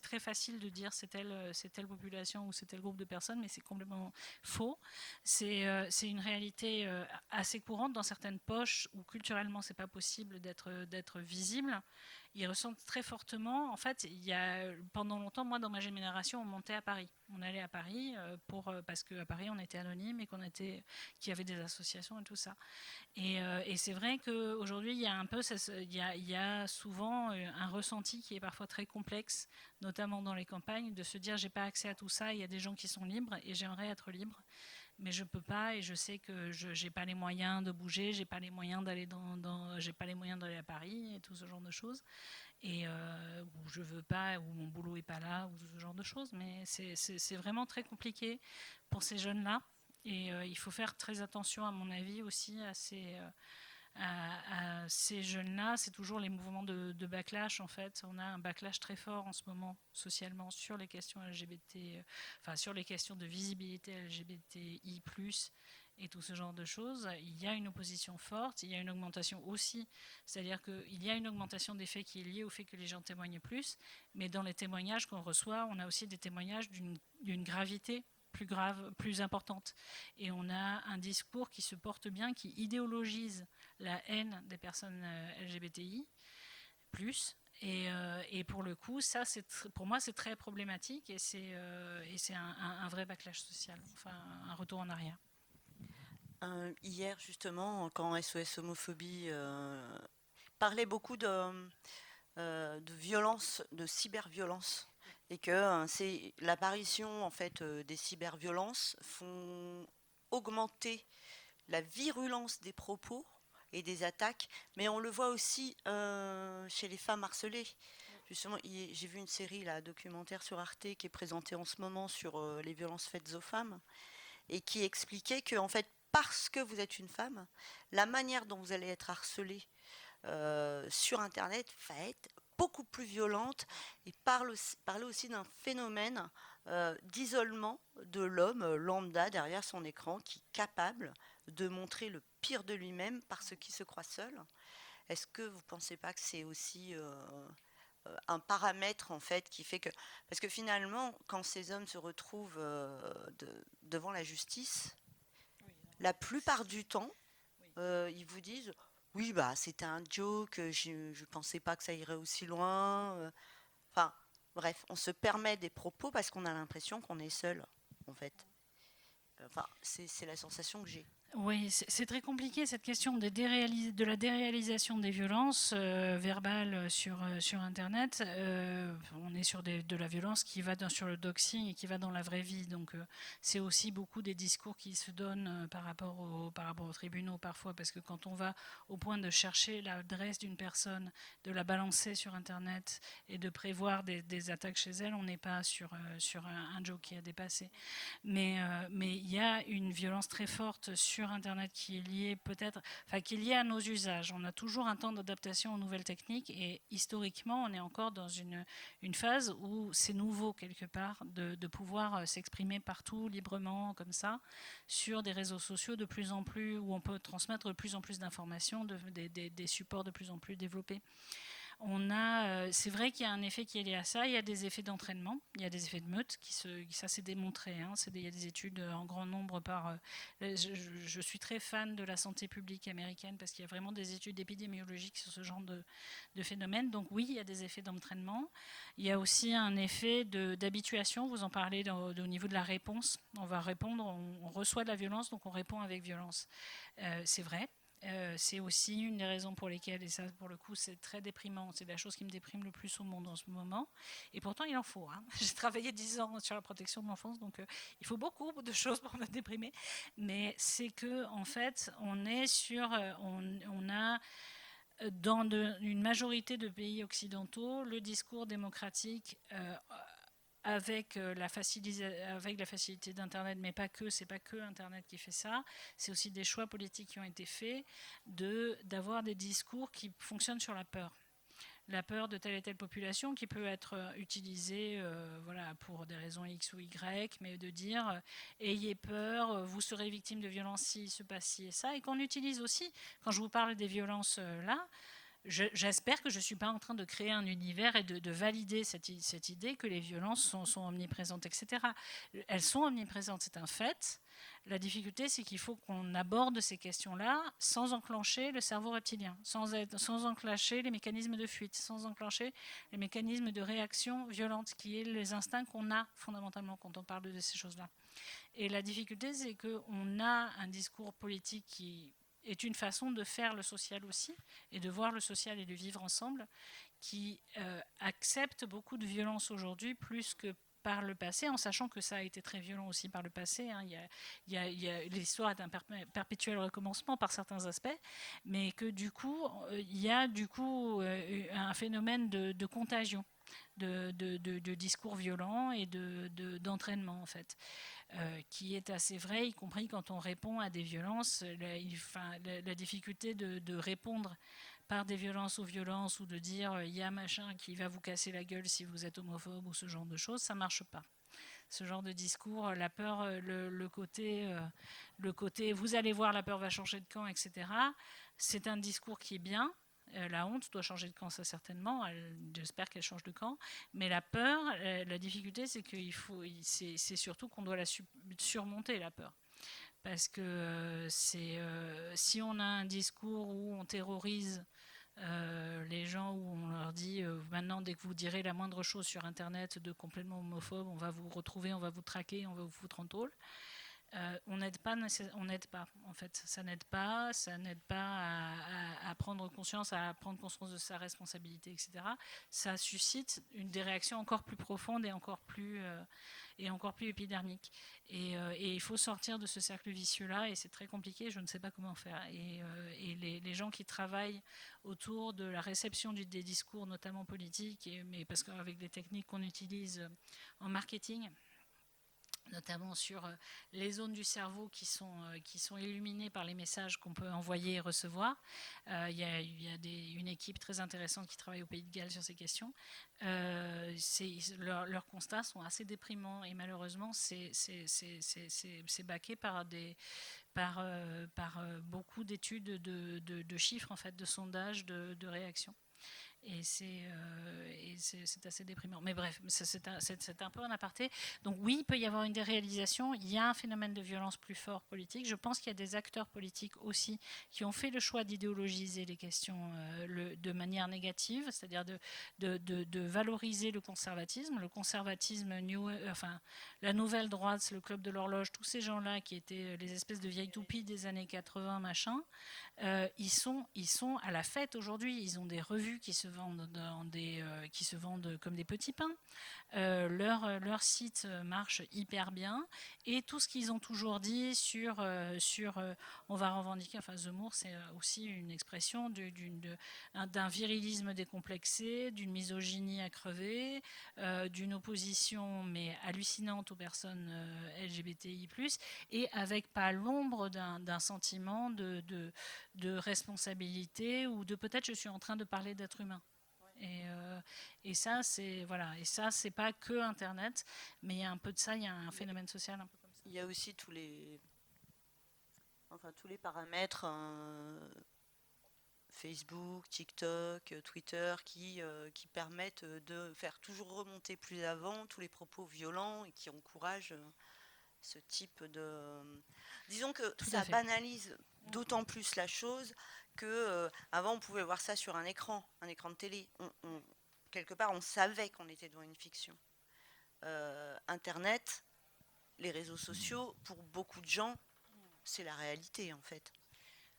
très facile de dire c'est telle population ou c'est tel groupe de personnes, mais c'est complètement faux. C'est une réalité assez courante dans certaines poches où culturellement c'est pas possible d'être visible. Ils ressentent très fortement. En fait, pendant longtemps, moi, dans ma génération, on montait à Paris. On allait à Paris parce qu'à Paris, on était anonyme et qu'il y avait des associations et tout ça. Et c'est vrai qu'aujourd'hui, il y a un peu, il y a souvent un ressenti qui est parfois très complexe, notamment dans les campagnes, de se dire j'ai pas accès à tout ça. Il y a des gens qui sont libres et j'aimerais être libre. Mais je peux pas et je sais que je n'ai pas les moyens de bouger, j'ai pas les moyens d'aller j'ai pas les moyens d'aller à Paris et tout ce genre de choses. Et où je veux pas, où mon boulot est pas là, ou ce genre de choses. Mais c'est vraiment très compliqué pour ces jeunes-là. Et il faut faire très attention, à mon avis, aussi à ces jeunes-là. C'est toujours les mouvements de backlash, en fait. On a un backlash très fort en ce moment, socialement, sur les questions LGBT, sur les questions de visibilité LGBTI+, et tout ce genre de choses. Il y a une opposition forte, il y a une augmentation aussi, c'est-à-dire qu'il y a une augmentation des faits qui est liée au fait que les gens témoignent plus, mais dans les témoignages qu'on reçoit, on a aussi des témoignages d'une gravité plus grave, plus importante. Et on a un discours qui se porte bien, qui idéologise la haine des personnes LGBTI+. Et pour le coup, ça, pour moi, c'est très problématique et c'est un vrai backlash social, enfin un retour en arrière. Hier, justement, quand SOS Homophobie parlait beaucoup de violence, de cyberviolence, et que c'est l'apparition en fait des cyberviolences font augmenter la virulence des propos et des attaques, mais on le voit aussi chez les femmes harcelées. Justement, j'ai vu une série là, documentaire sur Arte qui est présentée en ce moment sur les violences faites aux femmes et qui expliquait que en fait parce que vous êtes une femme, la manière dont vous allez être harcelée sur Internet va être beaucoup plus violente et parler aussi d'un phénomène d'isolement de l'homme lambda derrière son écran qui est capable de montrer le pire de lui-même parce qu'il se croit seul. Est-ce que vous ne pensez pas que c'est aussi un paramètre en fait qui fait que... Parce que finalement, quand ces hommes se retrouvent devant la justice, la plupart du temps, ils vous disent oui, bah c'était un joke, je pensais pas que ça irait aussi loin. Enfin, bref, on se permet des propos parce qu'on a l'impression qu'on est seul, en fait. Enfin, c'est la sensation que j'ai. Oui, c'est très compliqué cette question de la déréalisation des violences verbales sur Internet. On est sur de la violence qui va sur le doxing et qui va dans la vraie vie. Donc c'est aussi beaucoup des discours qui se donnent par rapport aux tribunaux parfois, parce que quand on va au point de chercher l'adresse d'une personne, de la balancer sur Internet et de prévoir des attaques chez elle, on n'est pas sur un joke qui a dépassé. Mais il y a une violence très forte sur Internet qui est liée qui est liée à nos usages. On a toujours un temps d'adaptation aux nouvelles techniques et historiquement, on est encore dans une phase où c'est nouveau quelque part de pouvoir s'exprimer partout librement comme ça sur des réseaux sociaux de plus en plus où on peut transmettre de plus en plus d'informations, des supports de plus en plus développés. C'est vrai qu'il y a un effet qui est lié à ça. Il y a des effets d'entraînement, il y a des effets de meute, ça c'est démontré. Il y a des études en grand nombre je suis très fan de la santé publique américaine parce qu'il y a vraiment des études épidémiologiques sur ce genre de phénomène. Donc oui, il y a des effets d'entraînement. Il y a aussi un effet d'habituation. Vous en parlez au niveau de la réponse. On va répondre, on reçoit de la violence, donc on répond avec violence. C'est vrai. C'est aussi une des raisons pour lesquelles, et ça pour le coup c'est très déprimant, c'est la chose qui me déprime le plus au monde en ce moment, et pourtant il en faut. Hein. J'ai travaillé 10 ans sur la protection de l'enfance, donc il faut beaucoup de choses pour me déprimer, mais c'est que en fait on est sur, on a dans une majorité de pays occidentaux le discours démocratique avec la facilité d'Internet, mais pas que, c'est pas que Internet qui fait ça, c'est aussi des choix politiques qui ont été faits d'avoir des discours qui fonctionnent sur la peur de telle et telle population qui peut être utilisée voilà, pour des raisons X ou Y, mais de dire ayez peur, vous serez victime de violences si, se passe ci et ça, et qu'on utilise aussi, quand je vous parle des violences là, j'espère que je ne suis pas en train de créer un univers et de valider cette idée que les violences sont omniprésentes, etc. Elles sont omniprésentes, c'est un fait. La difficulté, c'est qu'il faut qu'on aborde ces questions-là sans enclencher le cerveau reptilien, sans enclencher les mécanismes de fuite, sans enclencher les mécanismes de réaction violente, qui est les instincts qu'on a fondamentalement quand on parle de ces choses-là. Et la difficulté, c'est qu'on a un discours politique qui est une façon de faire le social aussi, et de voir le social et de vivre ensemble, qui accepte beaucoup de violence aujourd'hui, plus que par le passé, en sachant que ça a été très violent aussi par le passé. Hein. L'histoire est un perpétuel recommencement par certains aspects, mais que du coup, il y a du coup un phénomène de contagion, de discours violents et d'entraînement en fait. Qui est assez vrai, y compris quand on répond à des violences. La difficulté de répondre par des violences aux violences, ou de dire il y a machin qui va vous casser la gueule si vous êtes homophobe, ou ce genre de choses, ça ne marche pas. Ce genre de discours, la peur, le côté vous allez voir, la peur va changer de camp, etc., c'est un discours qui est bien. La honte doit changer de camp, ça certainement. J'espère qu'elle change de camp. Mais la peur, la difficulté, c'est c'est surtout qu'on doit la surmonter, la peur. Parce que si on a un discours où on terrorise les gens, où on leur dit maintenant, dès que vous direz la moindre chose sur Internet de complètement homophobe, on va vous retrouver, on va vous traquer, on va vous foutre en tôle. On n'aide pas, en fait, ça n'aide pas à prendre conscience de sa responsabilité, etc. Ça suscite des réactions encore plus profondes et encore plus épidermiques. Et il faut sortir de ce cercle vicieux-là, et c'est très compliqué, je ne sais pas comment faire. Et les gens qui travaillent autour de la réception des discours, notamment politiques, mais parce qu'avec des techniques qu'on utilise en marketing, notamment sur les zones du cerveau qui sont illuminées par les messages qu'on peut envoyer et recevoir. Il y a une équipe très intéressante qui travaille au Pays de Galles sur ces questions. Leurs constats sont assez déprimants, et malheureusement c'est baqué par beaucoup d'études de chiffres, en fait, de sondages, de réactions. Et c'est assez déprimant. Mais bref, c'est un peu un aparté. Donc oui, il peut y avoir une déréalisation. Il y a un phénomène de violence plus fort politique. Je pense qu'il y a des acteurs politiques aussi qui ont fait le choix d'idéologiser les questions de manière négative, c'est-à-dire de valoriser le conservatisme. Le conservatisme, la nouvelle droite, le club de l'horloge, tous ces gens-là qui étaient les espèces de vieilles toupies des années 80, machin, ils sont à la fête aujourd'hui. Ils ont des revues qui se vendent comme des petits pains. Leur site marche hyper bien, et tout ce qu'ils ont toujours dit sur on va revendiquer, enfin Zemmour, c'est aussi une expression d'un virilisme décomplexé, d'une misogynie à crever, d'une opposition mais hallucinante aux personnes LGBTI+, et avec pas l'ombre d'un sentiment de responsabilité, ou de peut-être je suis en train de parler d'être humain. Et ça, c'est pas que Internet, mais il y a un peu de ça, il y a un phénomène social un peu comme ça. Il y a aussi tous les paramètres Facebook, TikTok, Twitter qui permettent de faire toujours remonter plus avant tous les propos violents, et qui encouragent ce type de... Disons que ça banalise d'autant plus la chose que avant on pouvait voir ça sur un écran de télé. Quelque part on savait qu'on était devant une fiction. Internet, les réseaux sociaux, pour beaucoup de gens, c'est la réalité en fait.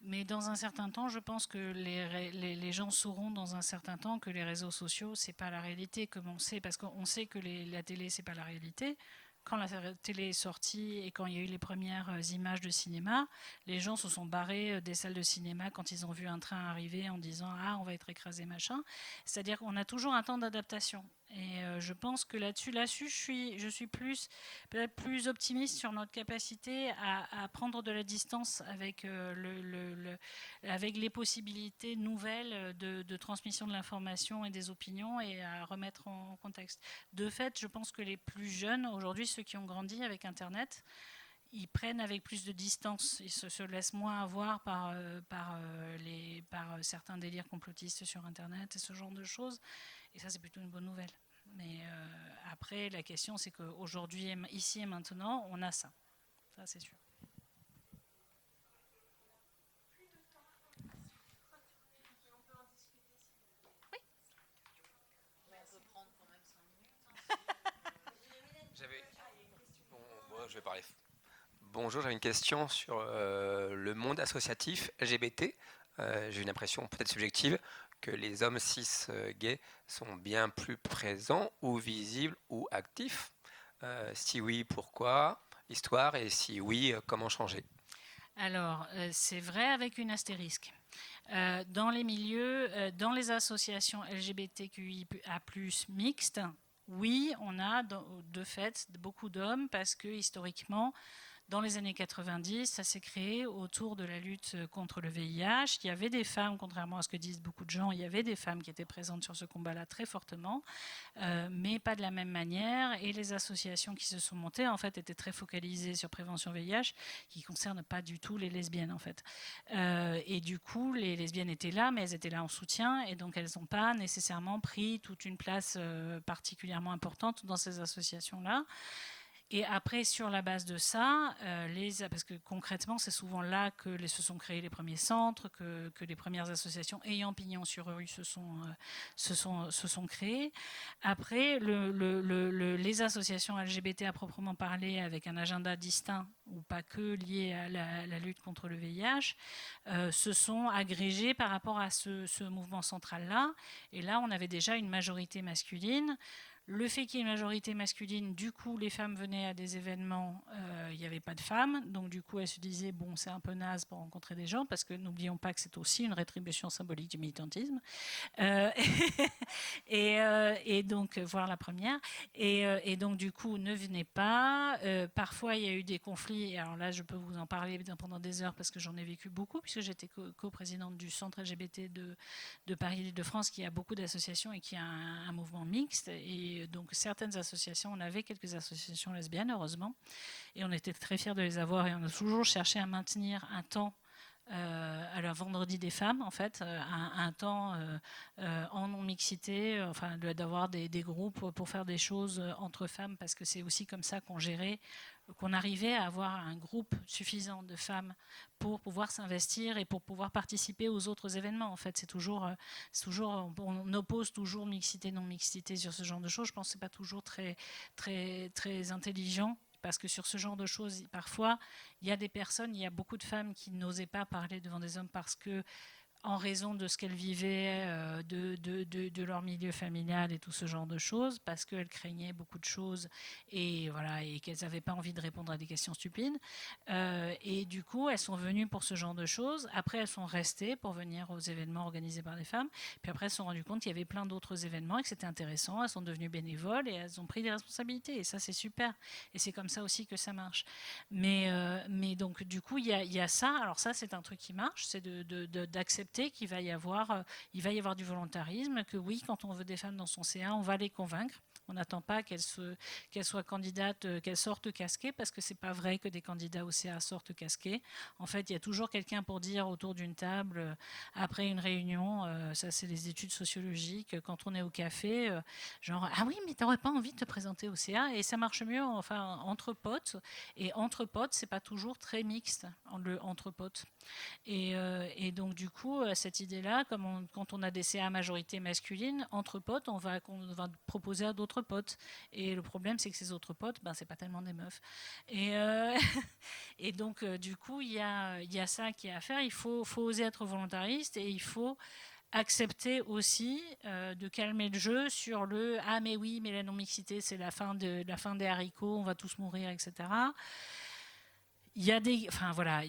Mais dans un certain temps, je pense que les gens sauront dans un certain temps que les réseaux sociaux, c'est pas la réalité, comme on sait, parce qu'on sait que la télé, c'est pas la réalité. Quand la télé est sortie et quand il y a eu les premières images de cinéma, les gens se sont barrés des salles de cinéma quand ils ont vu un train arriver en disant « Ah, on va être écrasé, machin ». C'est-à-dire qu'on a toujours un temps d'adaptation. Et je pense que là-dessus, je suis peut-être plus optimiste sur notre capacité à prendre de la distance avec, avec les possibilités nouvelles de transmission de l'information et des opinions et à remettre en contexte. De fait, je pense que les plus jeunes, aujourd'hui, ceux qui ont grandi avec Internet, ils prennent avec plus de distance, ils se laissent moins avoir par certains délires complotistes sur Internet et ce genre de choses. Et ça, c'est plutôt une bonne nouvelle. Mais après, la question, c'est qu'aujourd'hui, ici et maintenant, on a ça. Ça, c'est sûr. Oui. Je vais parler. Bonjour, j'avais une question sur le monde associatif LGBT. J'ai une impression peut-être subjective que les hommes cis gays sont bien plus présents ou visibles ou actifs. Si oui, pourquoi? Histoire, et si oui, comment changer? Alors, c'est vrai avec une astérisque. Dans les milieux, dans les associations LGBTQIA+ mixtes, oui, on a de fait beaucoup d'hommes parce que historiquement, dans les années 90, ça s'est créé autour de la lutte contre le VIH. Il y avait des femmes, contrairement à ce que disent beaucoup de gens, il y avait des femmes qui étaient présentes sur ce combat-là très fortement, mais pas de la même manière. Et les associations qui se sont montées, en fait, étaient très focalisées sur prévention VIH, qui ne concerne pas du tout les lesbiennes, en fait. Et du coup, les lesbiennes étaient là, mais elles étaient là en soutien, et donc elles n'ont pas nécessairement pris toute une place particulièrement importante dans ces associations-là. Et après, sur la base de ça, parce que concrètement, c'est souvent là que se sont créés les premiers centres, que les premières associations ayant pignon sur rue se sont créées. Après, les associations LGBT à proprement parler, avec un agenda distinct, ou pas que lié à la lutte contre le VIH, se sont agrégées par rapport à ce mouvement central-là. Et là, on avait déjà une majorité masculine. Le fait qu'il y ait une majorité masculine, du coup, les femmes venaient à des événements, il n'y avait pas de femmes. Donc, du coup, elles se disaient, bon, c'est un peu naze pour rencontrer des gens, parce que n'oublions pas que c'est aussi une rétribution symbolique du militantisme. Et donc, voir la première. Et donc, du coup, ne venez pas. Parfois, il y a eu des conflits. Et alors là, je peux vous en parler pendant des heures, parce que j'en ai vécu beaucoup, puisque j'étais coprésidente du centre LGBT de Paris-Île-de-France, qui a beaucoup d'associations et qui a un mouvement mixte. Et donc certaines associations, on avait quelques associations lesbiennes, heureusement, et on était très fiers de les avoir, et on a toujours cherché à maintenir un temps à la vendredi des femmes, en fait, un temps en non-mixité, enfin d'avoir des groupes pour faire des choses entre femmes, parce que c'est aussi comme ça qu'on arrivait à avoir un groupe suffisant de femmes pour pouvoir s'investir et pour pouvoir participer aux autres événements. En fait, c'est toujours on oppose toujours mixité, non-mixité sur ce genre de choses. Je pense que c'est pas toujours très, très, très intelligent. Parce que sur ce genre de choses, parfois, il y a beaucoup de femmes qui n'osaient pas parler devant des hommes parce que, en raison de ce qu'elles vivaient, de leur milieu familial et tout ce genre de choses, parce qu'elles craignaient beaucoup de choses et, voilà, et qu'elles n'avaient pas envie de répondre à des questions stupides. Et du coup, elles sont venues pour ce genre de choses. Après, elles sont restées pour venir aux événements organisés par des femmes. Puis après, elles se sont rendues compte qu'il y avait plein d'autres événements et que c'était intéressant. Elles sont devenues bénévoles et elles ont pris des responsabilités. Et ça, c'est super. Et c'est comme ça aussi que ça marche. Mais donc, du coup, il y a ça. Alors ça, c'est un truc qui marche, c'est d'accepter qu'il va y avoir du volontarisme, que oui, quand on veut des femmes dans son CA, on va les convaincre. On n'attend pas qu'elles soient candidates, qu'elles sortent casquées, parce que c'est pas vrai que des candidats au CA sortent casqués. En fait, il y a toujours quelqu'un pour dire autour d'une table, après une réunion, ça c'est les études sociologiques, quand on est au café, genre, ah oui, mais t'aurais pas envie de te présenter au CA? Et ça marche mieux, enfin, entre potes. Et entre potes, c'est pas toujours très mixte, entre potes. Et donc, du coup, cette idée-là, quand on a des CA majorité masculine, entre potes, on va proposer à d'autres potes. Et le problème, c'est que ces autres potes, c'est pas tellement des meufs. Et donc, du coup, il y a ça qui est à faire. Il faut oser être volontariste et il faut accepter aussi de calmer le jeu sur le ah mais oui mais la non-mixité c'est la fin des haricots, on va tous mourir, etc. Il y a enfin voilà,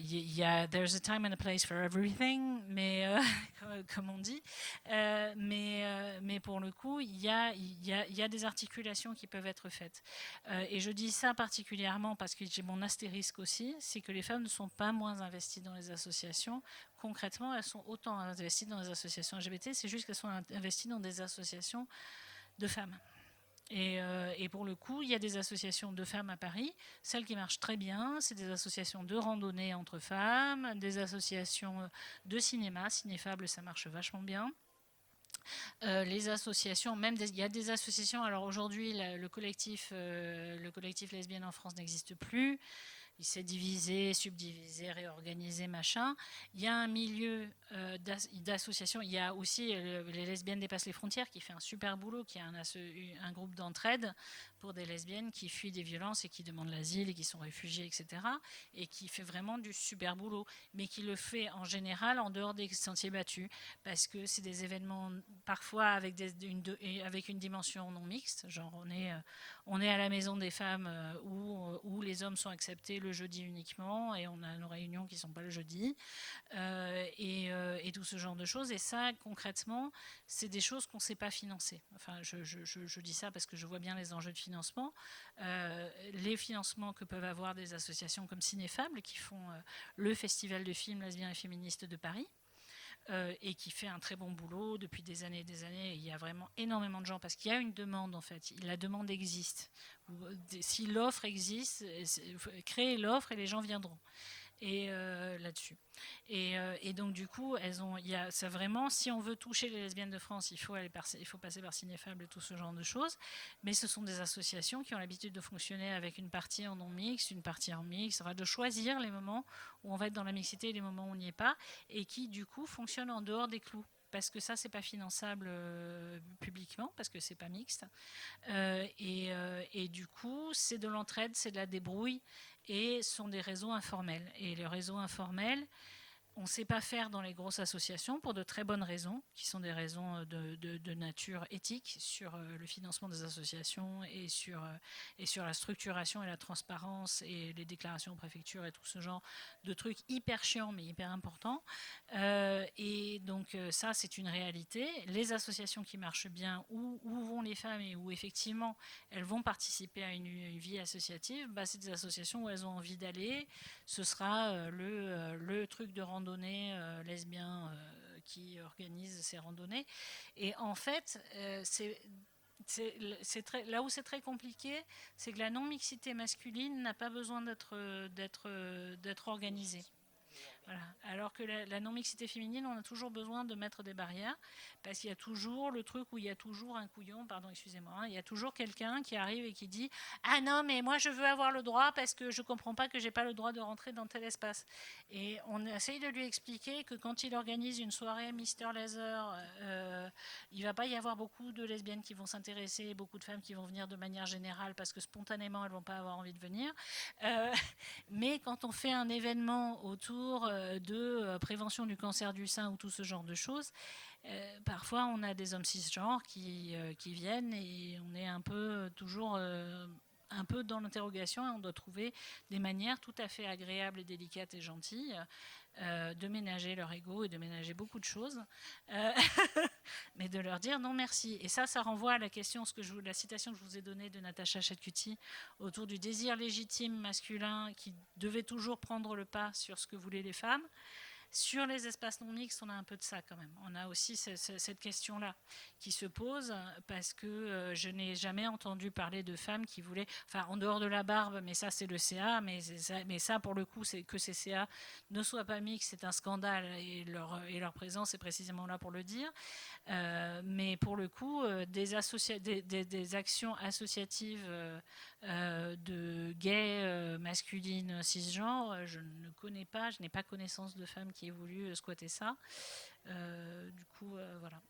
there's a time and a place for everything, mais comme on dit, mais pour le coup, il y a des articulations qui peuvent être faites. Et je dis ça particulièrement parce que j'ai mon astérisque aussi, c'est que les femmes ne sont pas moins investies dans les associations. Concrètement, elles sont autant investies dans les associations LGBT, c'est juste qu'elles sont investies dans des associations de femmes. Et pour le coup, il y a des associations de femmes à Paris. Celles qui marchent très bien, c'est des associations de randonnée entre femmes, des associations de cinéma. Cinéfable, ça marche vachement bien. Les associations, il y a des associations. Alors aujourd'hui, le collectif lesbienne en France n'existe plus. Il s'est divisé, subdivisé, réorganisé, machin. Il y a un milieu d'associations. Il y a aussi les lesbiennes dépassent les frontières qui fait un super boulot, qui a un groupe d'entraide pour des lesbiennes qui fuient des violences et qui demandent l'asile et qui sont réfugiées, etc. Et qui fait vraiment du super boulot, mais qui le fait en général en dehors des sentiers battus, parce que c'est des événements parfois avec une dimension non mixte, genre on est à la maison des femmes où les hommes sont acceptés le jeudi uniquement et on a nos réunions qui ne sont pas le jeudi et tout ce genre de choses. Et ça, concrètement, c'est des choses qu'on ne sait pas financer. Enfin, je dis ça parce que je vois bien les enjeux de financement. Les financements que peuvent avoir des associations comme Cinéfable qui font le festival de films lesbiens et féministes de Paris. Et qui fait un très bon boulot depuis des années et des années. Et il y a vraiment énormément de gens, parce qu'il y a une demande en fait. La demande existe. Si l'offre existe, créez l'offre et les gens viendront. Et là-dessus. Et donc du coup, ça vraiment, si on veut toucher les lesbiennes de France, il faut passer par Cinéfable et tout ce genre de choses. Mais ce sont des associations qui ont l'habitude de fonctionner avec une partie en non mixte, une partie en mixte, de choisir les moments où on va être dans la mixité et les moments où on n'y est pas, et qui du coup fonctionnent en dehors des clous. Parce que ça, c'est pas finançable publiquement, parce que c'est pas mixte. Et du coup, c'est de l'entraide, c'est de la débrouille, et ce sont des réseaux informels. Et les réseaux informels, on ne sait pas faire dans les grosses associations pour de très bonnes raisons, qui sont des raisons de nature éthique sur le financement des associations et sur la structuration et la transparence et les déclarations aux préfectures et tout ce genre de trucs hyper chiants mais hyper importants. Et donc ça, c'est une réalité. Les associations qui marchent bien, où vont les femmes et où effectivement elles vont participer à une vie associative, c'est des associations où elles ont envie d'aller. Ce sera le truc de randonnée lesbien qui organise ces randonnées. Et en fait, là où c'est très compliqué, c'est que la non-mixité masculine n'a pas besoin d'être organisée. Voilà. Alors que la non-mixité féminine, on a toujours besoin de mettre des barrières, parce qu'il y a toujours le truc où il y a toujours un couillon, pardon, excusez-moi, il y a toujours quelqu'un qui arrive et qui dit « Ah non, mais moi je veux avoir le droit parce que je ne comprends pas que je n'ai pas le droit de rentrer dans tel espace. » Et on essaye de lui expliquer que quand il organise une soirée Mister Laser, il ne va pas y avoir beaucoup de lesbiennes qui vont s'intéresser, beaucoup de femmes qui vont venir de manière générale parce que spontanément elles ne vont pas avoir envie de venir. Mais quand on fait un événement autour de prévention du cancer du sein ou tout ce genre de choses, parfois on a des hommes cisgenres qui viennent et on est un peu toujours un peu dans l'interrogation et on doit trouver des manières tout à fait agréables et délicates et gentilles de ménager leur ego et de ménager beaucoup de choses, mais de leur dire non merci. Et ça renvoie à la question, la citation que je vous ai donnée de Natacha Chatcuti autour du désir légitime masculin qui devait toujours prendre le pas sur ce que voulaient les femmes. Sur les espaces non mixtes, on a un peu de ça quand même. On a aussi cette question-là qui se pose parce que je n'ai jamais entendu parler de femmes qui voulaient, enfin en dehors de la barbe, mais ça c'est le CA, mais ça pour le coup c'est que ces CA ne soient pas mixtes, c'est un scandale et leur présence est précisément là pour le dire. Mais pour le coup, des actions associatives de gays masculines cisgenres, je ne connais pas, je n'ai pas connaissance de femmes qui aient voulu squatter ça. Du coup, voilà.